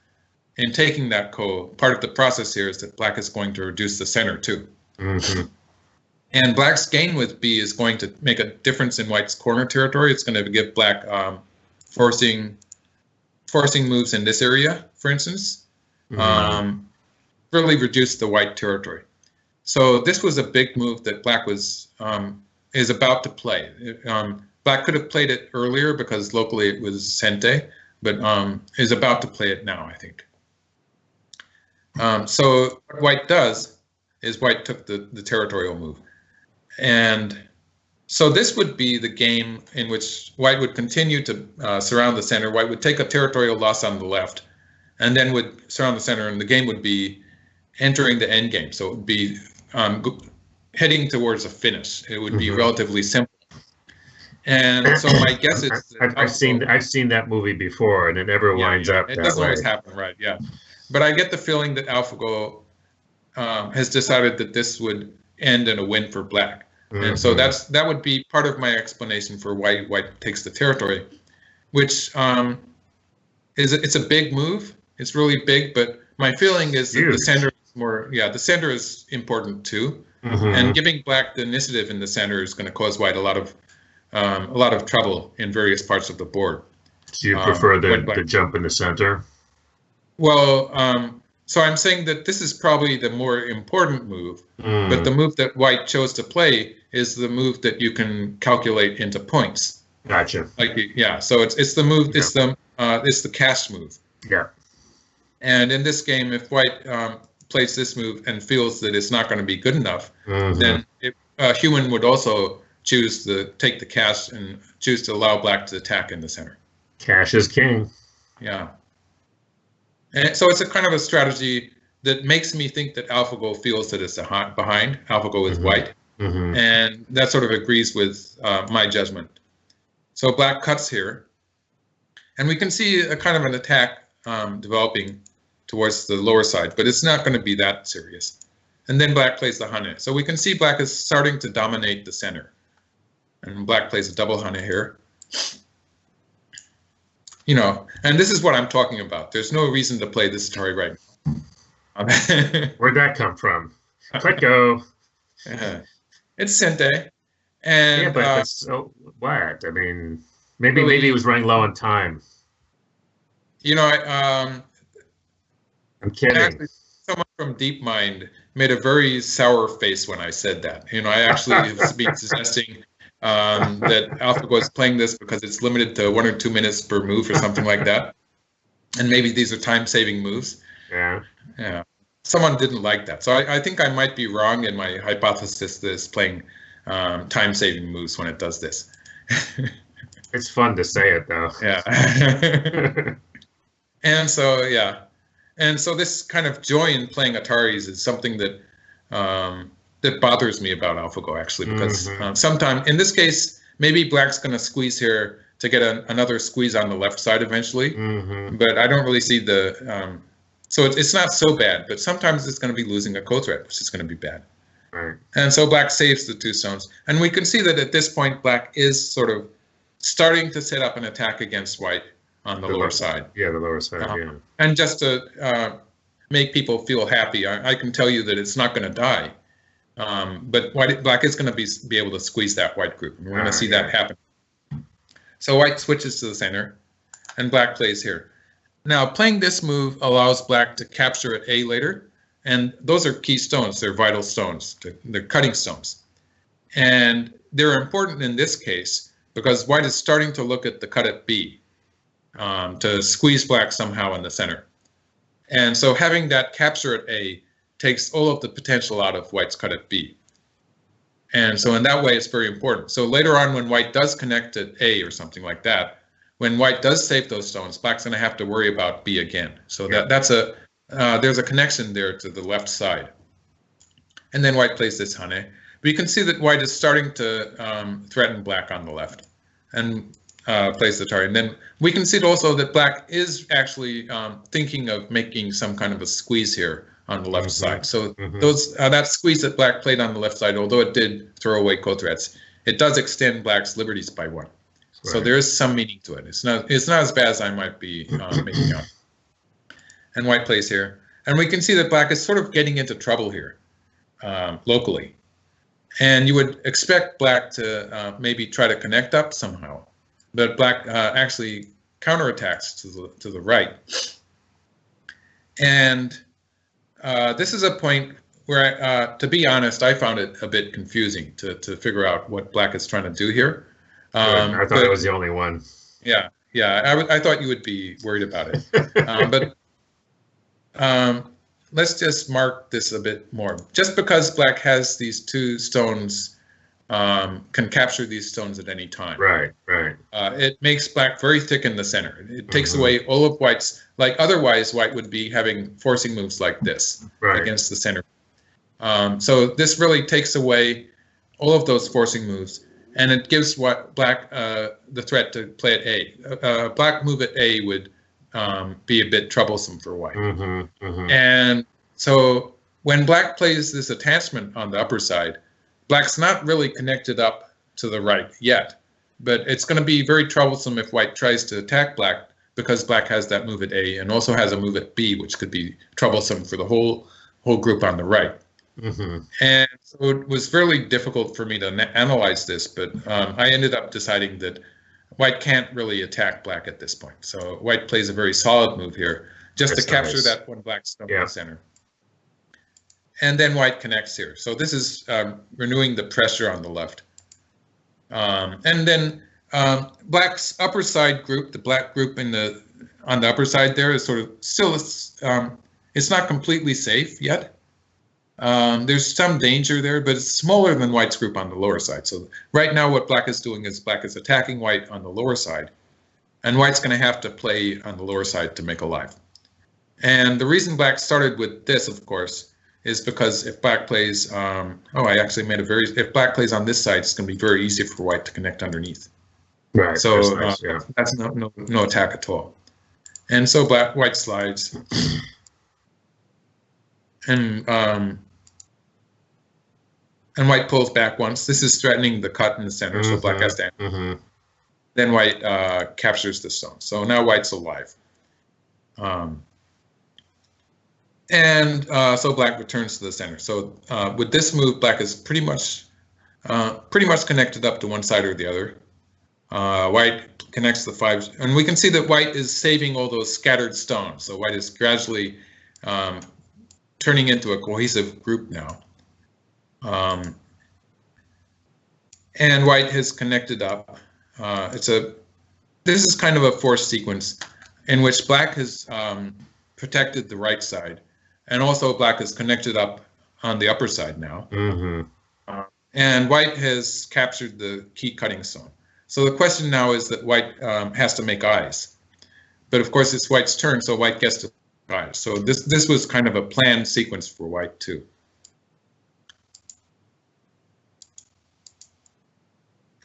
in taking that ko, part of the process here is that black is going to reduce the center too. And black's gain with B is going to make a difference in white's corner territory. It's going to give black forcing moves in this area, for instance, really reduce the white territory. So this was a big move that black is about to play. Black could have played it earlier because locally it was Sente, but is about to play it now, I think. So what white does is white took the territorial move. And so this would be the game in which white would continue to surround the center. White would take a territorial loss on the left and then would surround the center, and the game would be entering the end game. So it would be heading towards a finish. It would be relatively simple. And so my guess is I've seen that movie before, and it never winds up that way. It doesn't always happen, right? Yeah. But I get the feeling that AlphaGo has decided that this would end in a win for black. And so that would be part of my explanation for why white takes the territory, which it's a big move. It's really big, but my feeling is that the center is more, the center is important too. And giving black the initiative in the center is going to cause white a lot of trouble in various parts of the board. Do you prefer the jump in the center? Well, So I'm saying that this is probably the more important move, but the move that white chose to play is the move that you can calculate into points. Gotcha. Like, yeah, so it's the move, it's the cast move. Yeah. And in this game, if white plays this move and feels that it's not going to be good enough, then a human would also choose to take the cast and choose to allow black to attack in the center. Cash is king. Yeah. And so it's a kind of a strategy that makes me think that AlphaGo feels that it's behind. AlphaGo is white. And that sort of agrees with my judgment. So black cuts here. And we can see a kind of an attack developing towards the lower side, but it's not going to be that serious. And then black plays the hane. So we can see black is starting to dominate the center. And black plays a double hane here. You know, and this is what I'm talking about. There's no reason to play this Atari right now. Where'd that come from? Let go. It's Sente. And yeah, but so what? I mean, maybe he was running low on time. You know, I'm kidding. Actually, someone from DeepMind made a very sour face when I said that. You know, I actually have been suggesting that AlphaGo is playing this because it's limited to 1 or 2 minutes per move or something like that. And maybe these are time-saving moves. Yeah. Yeah. Someone didn't like that. So I think I might be wrong in my hypothesis that it's playing time-saving moves when it does this. It's fun to say it, though. Yeah. And so, yeah. And so this kind of joy in playing Ataris is something that that bothers me about AlphaGo, actually, because sometimes, in this case, maybe black's going to squeeze here to get another squeeze on the left side eventually. But I don't really see the... so it's not so bad, but sometimes it's going to be losing a co-threat, which is going to be bad. Right. And so black saves the 2 stones. And we can see that at this point, black is sort of starting to set up an attack against white on the lower side. Yeah, the lower side, yeah. And just to make people feel happy, I can tell you that it's not going to die. But black is going to be able to squeeze that white group. And we're going to see that happen. So white switches to the center, and black plays here. Now, playing this move allows black to capture at A later, and those are key stones. They're vital stones. They're cutting stones. And they're important in this case because white is starting to look at the cut at B to squeeze black somehow in the center. And so having that capture at A takes all of the potential out of white's cut at B. And so in that way, it's very important. So later on, when white does connect at A or something like that, when white does save those stones, black's going to have to worry about B again. So that's there's a connection there to the left side. And then white plays this hane. But you can see that white is starting to threaten black on the left and plays the Atari. And then we can see also that black is actually thinking of making some kind of a squeeze here on the left side. So that squeeze that black played on the left side, although it did throw away co-threats, it does extend black's liberties by 1. Right. So there is some meaning to it. It's not as bad as I might be making out. And white plays here. And we can see that black is sort of getting into trouble here locally. And you would expect black to maybe try to connect up somehow. But black actually counterattacks to the right. And this is a point where, to be honest, I found it a bit confusing to figure out what black is trying to do here. I thought I was the only one. Yeah, I thought you would be worried about it. But let's just mark this a bit more. Just because black has these 2 stones, can capture these stones at any time. Right. It makes black very thick in the center. It takes away all of white's, like otherwise white would be having forcing moves like this against the center. So this really takes away all of those forcing moves, and it gives black the threat to play at A. Black move at A would be a bit troublesome for white. And so when black plays this attachment on the upper side, black's not really connected up to the right yet, but it's going to be very troublesome if white tries to attack black because black has that move at A and also has a move at B, which could be troublesome for the whole group on the right. And so it was really difficult for me to analyze this, but I ended up deciding that white can't really attack black at this point. So white plays a very solid move here just That's to capture nice. that one black stone in the center. And then white connects here. So this is renewing the pressure on the left. And then black's upper side group, the black group on the upper side there is sort of still, it's not completely safe yet. There's some danger there, but it's smaller than white's group on the lower side. So right now what black is doing is black is attacking white on the lower side, and white's going to have to play on the lower side to make a life. And the reason black started with this, of course, is because if black plays, if black plays on this side, it's going to be very easy for white to connect underneath. Right. So that's nice, that's no attack at all. And so white slides. And white pulls back once. This is threatening the cut in the center, so black has to answer. Then white captures the stone. So now white's alive. So black returns to the center. So with this move, black is pretty much connected up to one side or the other. White connects the 5, and we can see that white is saving all those scattered stones. So white is gradually turning into a cohesive group now. And white has connected up. This is kind of a forced sequence in which black has protected the right side, and also black is connected up on the upper side now. And white has captured the key cutting stone. So the question now is that white has to make eyes, but of course it's white's turn, so white gets to make eyes. So this was kind of a planned sequence for white too.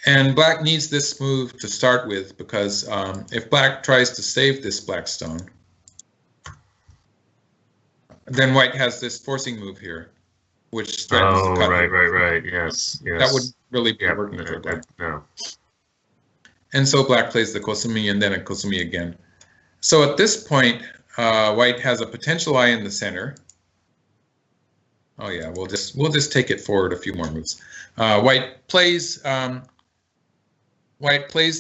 And black needs this move to start with, because if black tries to save this black stone, then white has this forcing move here, which threatens to cut. Right. Yes. That wouldn't really be working for black. No. And so black plays the kosumi and then a kosumi again. So at this point, white has a potential eye in the center. Oh yeah, we'll just take it forward a few more moves. White plays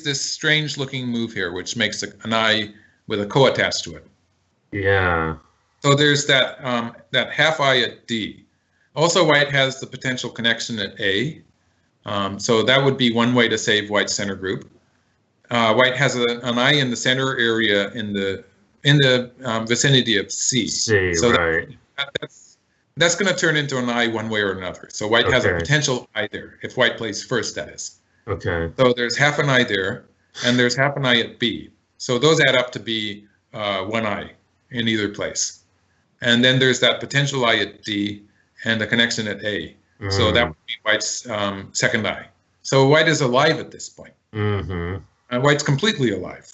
this strange-looking move here, which makes an eye with a ko attached to it. Yeah. So there's that half eye at D. Also, white has the potential connection at A. So that would be one way to save white's center group. White has an eye in the center area in the vicinity of C. So right. That's going to turn into an eye one way or another. So white has a potential eye there, if white plays first, that is. Okay. So there's half an eye there, and there's half an eye at B. So those add up to be one eye in either place. And then there's that potential eye at D and the connection at A. So that would be white's second eye. So white is alive at this point. White's completely alive.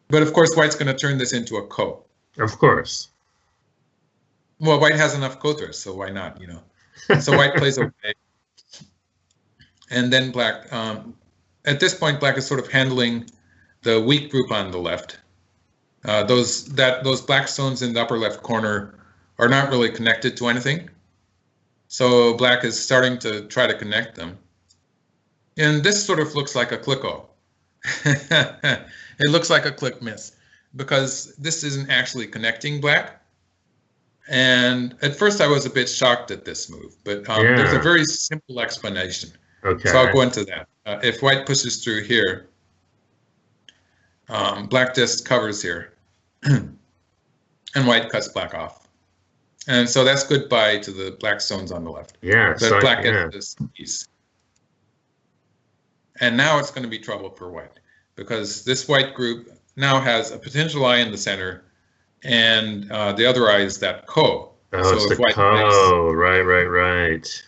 But of course, white's going to turn this into a ko. Of course. Well, white has enough ko threads, so why not, So white plays away. And then black, at this point, black is sort of handling the weak group on the left. Those black stones in the upper left corner are not really connected to anything. So black is starting to try to connect them. And this sort of looks like a click-o. It looks like a click miss, because this isn't actually connecting black. And at first I was a bit shocked at this move, but there's a very simple explanation. Okay. So I'll go into that. If white pushes through here, black just covers here, and white cuts black off. And so that's goodbye to the black stones on the left. Yeah. But So, black gets this piece. And now it's going to be trouble for white, because this white group now has a potential eye in the center, and the other eye is that ko. Oh, so it's if the white ko. Right.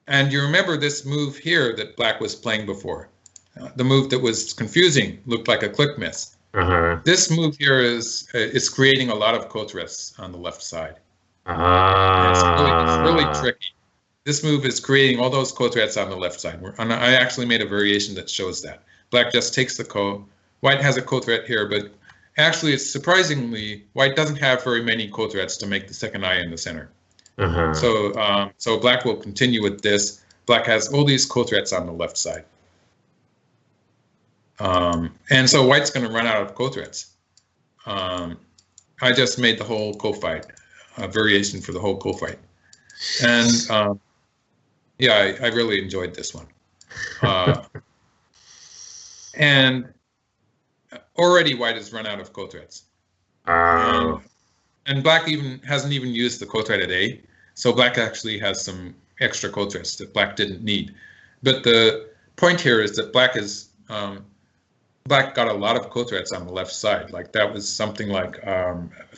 And you remember this move here that black was playing before. The move that was confusing, looked like a click miss. This move here is creating a lot of ko threads on the left side. It's really tricky. This move is creating all those ko threads on the left side. And I actually made a variation that shows that. Black just takes the ko. White has a ko thread here, but actually, it's surprisingly, white doesn't have very many ko threads to make the second eye in the center. So black will continue with this. Black has all these ko threads on the left side. And so white's going to run out of ko threads. I just made the whole ko fight, a variation for the whole ko fight. And yeah, I really enjoyed this one. And already white has run out of ko threats. And black hasn't even used the ko threat at A. So black actually has some extra ko threats that black didn't need. But the point here is that black got a lot of ko threats on the left side. Like that was something like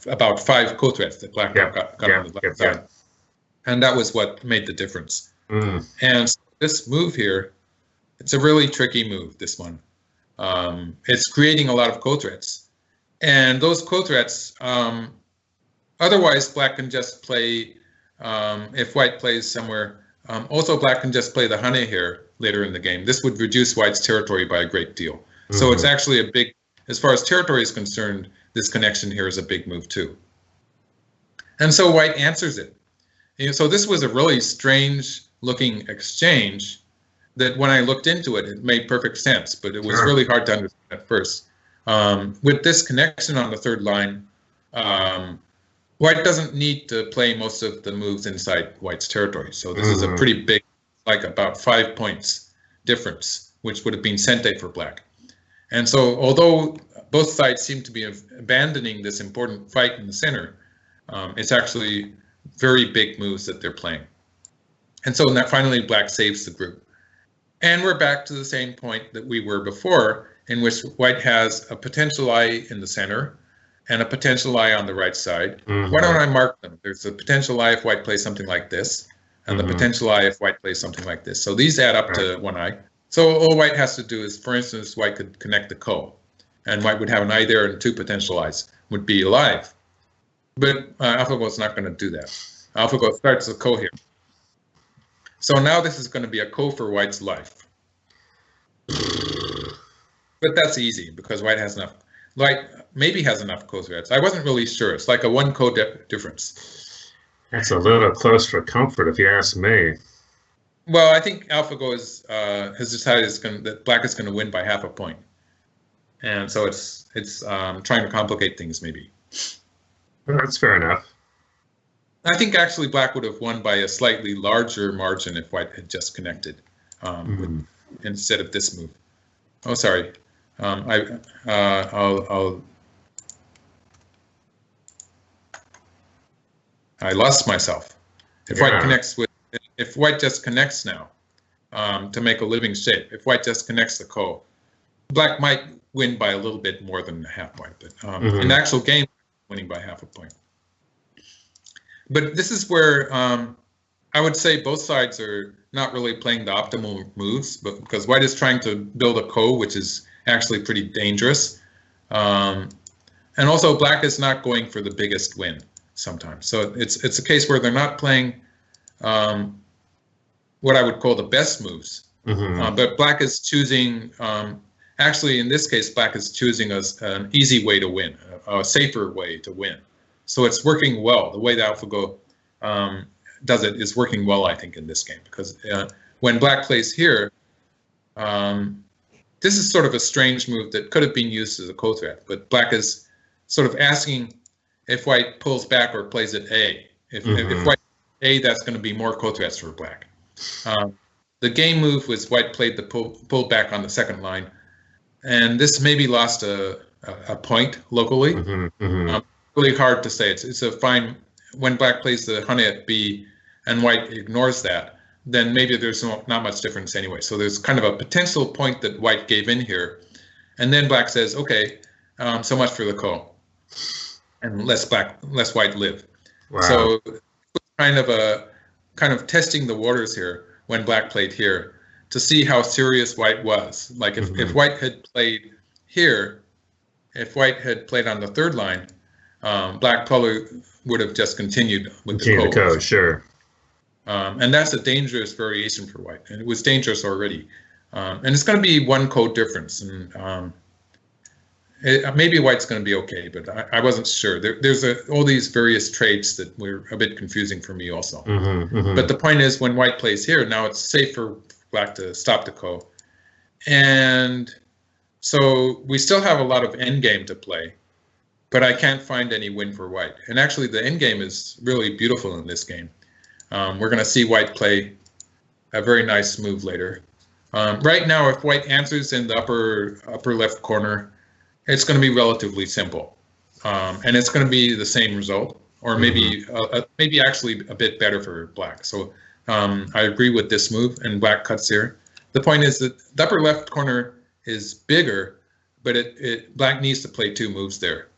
about 5 ko threats that black got on the left side. And that was what made the difference. And so this move here, it's a really tricky move, this one. It's creating a lot of ko threats. And those ko threats, otherwise black can just play, if white plays somewhere, also black can just play the hane here later in the game. This would reduce white's territory by a great deal. So it's actually a big, as far as territory is concerned, this connection here is a big move too. And so white answers it. So this was a really strange looking exchange that when I looked into it, it made perfect sense, but it was really hard to understand at first. With this connection on the third line, white doesn't need to play most of the moves inside white's territory. So this is a pretty big, like about 5 points difference, which would have been sente for black. And so although both sides seem to be abandoning this important fight in the center, it's actually very big moves that they're playing. And so finally black saves the group. And we're back to the same point that we were before, in which white has a potential eye in the center and a potential eye on the right side. Why don't I mark them? There's a potential eye if white plays something like this, and the potential eye if white plays something like this. So these add up to 1 eye. So all white has to do is, for instance, white could connect the ko, and white would have an eye there and 2 potential eyes would be alive. But AlphaGo is not going to do that. AlphaGo starts the ko here. So now this is going to be a ko for white's life. But that's easy because white has enough. White maybe has enough ko threats. I wasn't really sure. It's like a 1 ko difference. That's a little close for comfort, if you ask me. Well, I think AlphaGo has decided that black is going to win by half a point, and so it's trying to complicate things maybe. Well, that's fair enough. I think actually black would have won by a slightly larger margin if white had just connected instead of this move. Oh, sorry. I lost myself. If white just connects now to make a living shape, if white just connects the ko, black might win by a little bit more than a half point, but in the actual game, winning by half a point. But this is where I would say both sides are not really playing the optimal moves, but because white is trying to build a ko, which is actually pretty dangerous. And also black is not going for the biggest win sometimes. So it's a case where they're not playing what I would call the best moves. But black is choosing, actually in this case, black is choosing an easy way to win, a safer way to win. So it's working well. The way that AlphaGo does it is working well, I think, in this game, because when black plays here, this is sort of a strange move that could have been used as a ko threat, but black is sort of asking if white pulls back or plays it A. If white A, that's going to be more ko threats for black. The game move was white played the pull back on the second line, and this maybe lost a point locally. Really hard to say. It's a fine, when black plays the hane at B and white ignores that, then maybe there's not much difference anyway. So there's kind of a potential point that white gave in here, and then black says, okay, so much for the ko, and less white live. Wow. So kind of testing the waters here when black played here to see how serious white was. Like if white had played here, if white had played on the third line, black probably would have just continued with the ko. Sure. And that's a dangerous variation for white, and it was dangerous already. And it's going to be 1 ko difference, and maybe white's going to be okay, but I wasn't sure. There's all these various traits that were a bit confusing for me also. But the point is, when white plays here, now it's safe for black to stop the ko. And so we still have a lot of endgame to play. but I can't find any win for white. And actually, the endgame is really beautiful in this game. We're going to see white play a very nice move later. Right now, if white answers in the upper left corner, it's going to be relatively simple, and it's going to be the same result, or maybe maybe actually a bit better for black. So I agree with this move, and black cuts here. The point is that the upper left corner is bigger, but black needs to play 2 moves there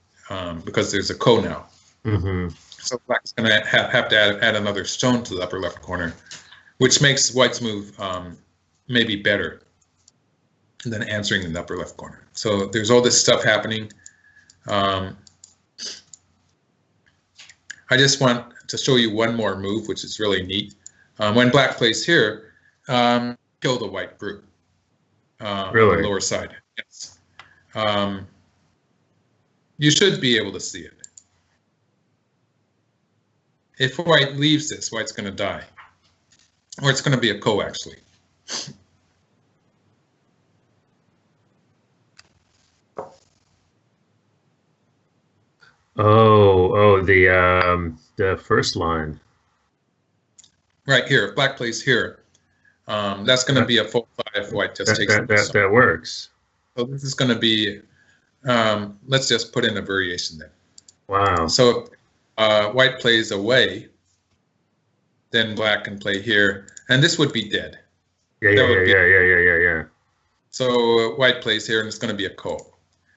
because there's a ko now. So black's going to have to add another stone to the upper left corner, which makes white's move maybe better than answering in the upper left corner. So there's all this stuff happening. I just want to show you one more move, which is really neat. When black plays here, kill the white group. Really? On the lower side. Yes. You should be able to see it. If white leaves this, white's going to die. Or it's going to be a ko, actually. The first line. Right here. If black plays here, that's going to be a full 5 if white just takes it. That works. So this is going to be, let's just put in a variation there. Wow. So white plays away, then black can play here, and this would be dead. Yeah. So white plays here, and it's going to be a ko.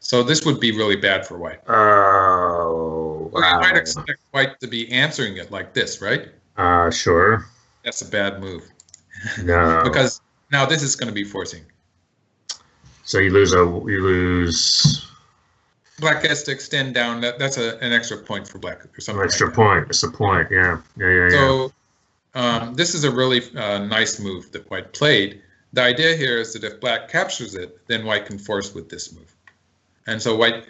So this would be really bad for white. Oh, wow. You might expect white to be answering it like this, right? Sure. That's a bad move. No. Because now this is going to be forcing. So you lose. Black gets to extend down. That's an extra point for black or something. An extra like point. It's a point. Yeah. So this is a really nice move that white played. The idea here is that if black captures it, then white can force with this move. And so white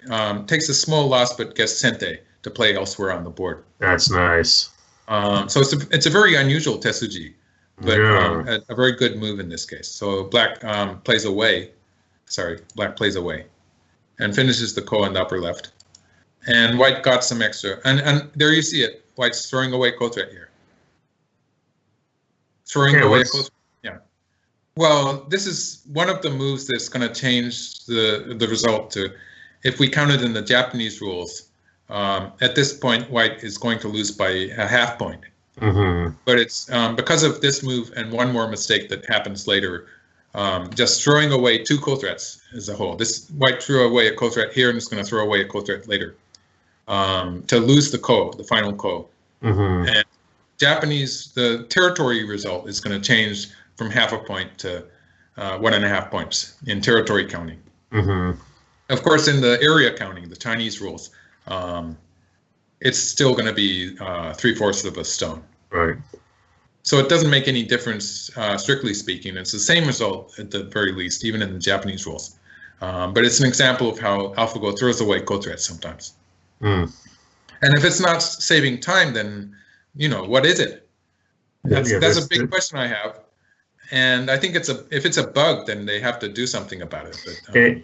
takes a small loss but gets sente to play elsewhere on the board. That's nice. So it's a very unusual Tetsuji, but a very good move in this case. So black plays away. Sorry, black plays away and finishes the ko in the upper left. And white got some extra. And there you see it. White's throwing away ko threat here. Throwing away a ko threat. Yeah. Well, this is one of the moves that's going to change the result to, if we count it in the Japanese rules, at this point, white is going to lose by a half point. But it's because of this move and one more mistake that happens later, just throwing away 2 ko threats as a whole. This white threw away a ko threat here and it's going to throw away a ko threat later to lose the ko, the final ko. And Japanese, the territory result is going to change from half a point to 1.5 points in territory counting. Of course, in the area counting, the Chinese rules, it's still going to be 3/4 of a stone. Right. So it doesn't make any difference, strictly speaking. It's the same result at the very least, even in the Japanese rules. But it's an example of how AlphaGo throws away ko threats sometimes. And if it's not saving time, then, what is it? That's a big question I have. And I think if it's a bug, then they have to do something about it. But,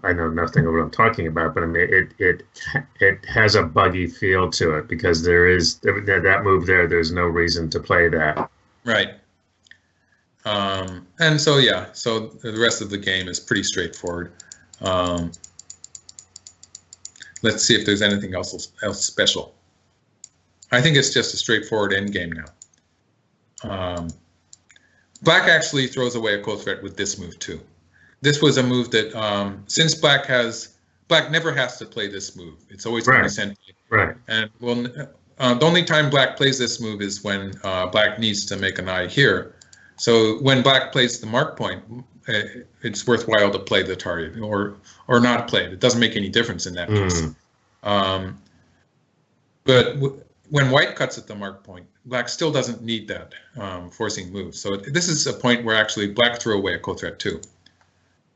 I know nothing of what I'm talking about, but I mean, it has a buggy feel to it because there is that move there. There's no reason to play that. Right. And so so the rest of the game is pretty straightforward. Let's see if there's anything else special. I think it's just a straightforward end game now. Black actually throws away a ko threat with this move too. This was a move that, since black never has to play this move. It's always going to send. Right. And the only time black plays this move is when black needs to make an eye here. So when black plays the mark point, it's worthwhile to play the target or not play it. It doesn't make any difference in that case. But when white cuts at the mark point, black still doesn't need that forcing move. So this is a point where actually black threw away a ko threat too.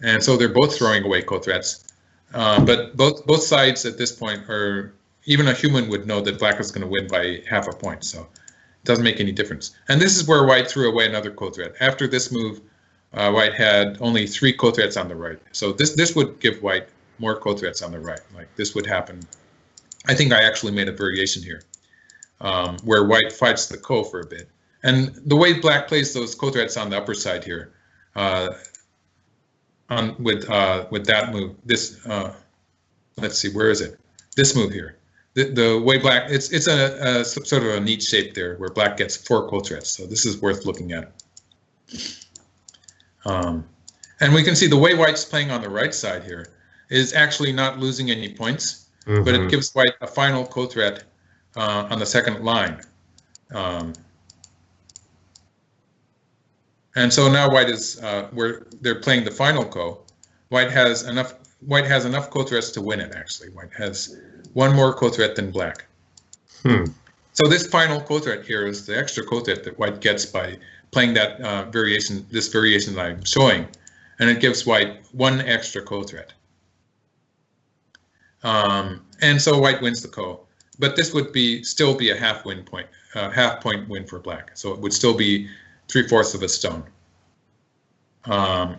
And so they're both throwing away ko threats. But both sides at this point are, even a human would know that black is going to win by half a point. So it doesn't make any difference. And this is where white threw away another ko threat. After this move, white had only 3 ko threats on the right. So this would give white more co-threats on the right. Like this would happen. I think I actually made a variation here where white fights the ko for a bit. And the way black plays those co-threats on the upper side here, with that move, this let's see, where is it? This move here. The way black, it's a sort of a neat shape there where black gets 4 co-threats. So this is worth looking at. And we can see the way white's playing on the right side here is actually not losing any points, but it gives white a final co-threat on the second line. And so now white is where they're playing the final ko. White has enough co-threats to win it. Actually, white has 1 more co-threat than black. So this final co-threat here is the extra co-threat that white gets by playing that variation, this variation that I'm showing, and it gives white 1 extra co-threat. And so white wins the ko, but this would still be a half point win for black. So it would still be 3/4 of a stone.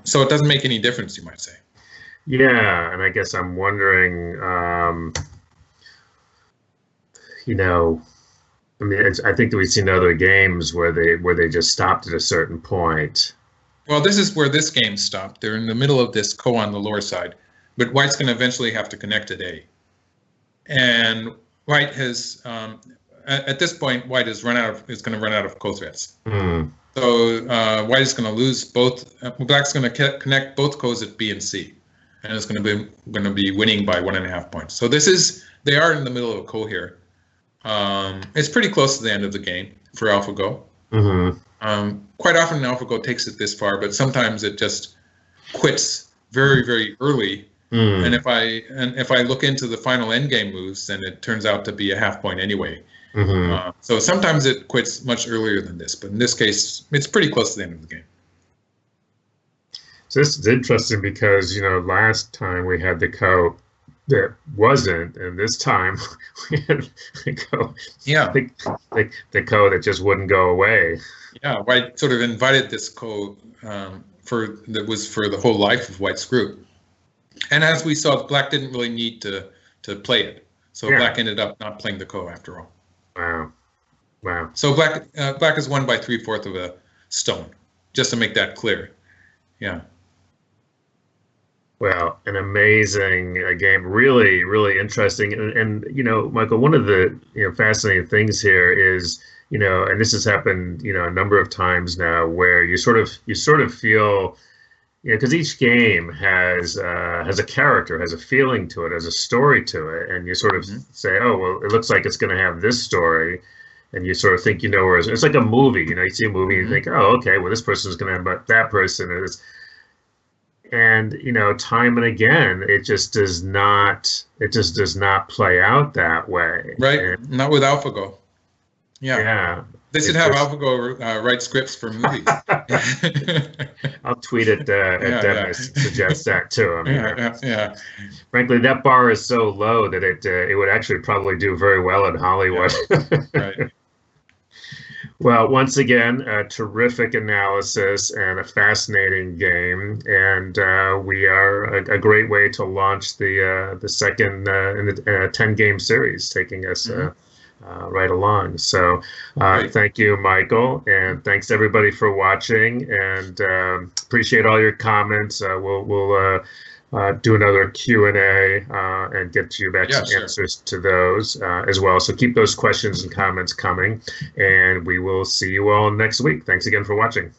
So it doesn't make any difference, you might say. Yeah, and I guess I'm wondering, you know, I mean, I think that we've seen other games where they just stopped at a certain point. Well, this is where this game stopped. They're in the middle of this ko on the lower side, but white's going to eventually have to connect at A. And white has, at this point, white is going to run out of co-threats. So white is going to lose both. Black's going to connect both ko's at B and C, and it's going to be winning by 1.5 points. So they are in the middle of a ko here. It's pretty close to the end of the game for AlphaGo. Quite often AlphaGo takes it this far, but sometimes it just quits very, very early. And if I look into the final endgame moves, then it turns out to be a half point anyway. So sometimes it quits much earlier than this, but in this case, it's pretty close to the end of the game. So this is interesting because, you know, last time we had the ko that wasn't, and this time we had the ko, the ko that just wouldn't go away. Yeah, white sort of invited this ko that was for the whole life of white's group. And as we saw, black didn't really need to play it. So black ended up not playing the ko after all. Wow. So black is won by 3/4 of a stone, just to make that clear. Yeah. Well, an amazing game, really, really interesting. And you know, Michael, one of the fascinating things here is, you know, and this has happened, you know, a number of times now, where you sort of feel, you know, because each game has a character, has a feeling to it, has a story to it, and you sort of say, oh, well, it looks like it's going to have this story, and you sort of think, you know, where it's like a movie. You know, you see a movie and you think, oh, okay, well, this person is going to have, but that person is. And, you know, time and again, it just does not play out that way. Right. And, not with AlphaGo. Yeah. They should have AlphaGo write scripts for movies. I'll tweet it at Dennis, suggest that too. I mean, frankly, that bar is so low that it would actually probably do very well in Hollywood. Right. Well, once again, a terrific analysis and a fascinating game, and we are a great way to launch the second in the 10-game series, taking us right along. So thank you, Michael, and thanks everybody for watching, and appreciate all your comments. We'll do another Q&A and get you back some answers to those as well. So keep those questions and comments coming, and we will see you all next week. Thanks again for watching.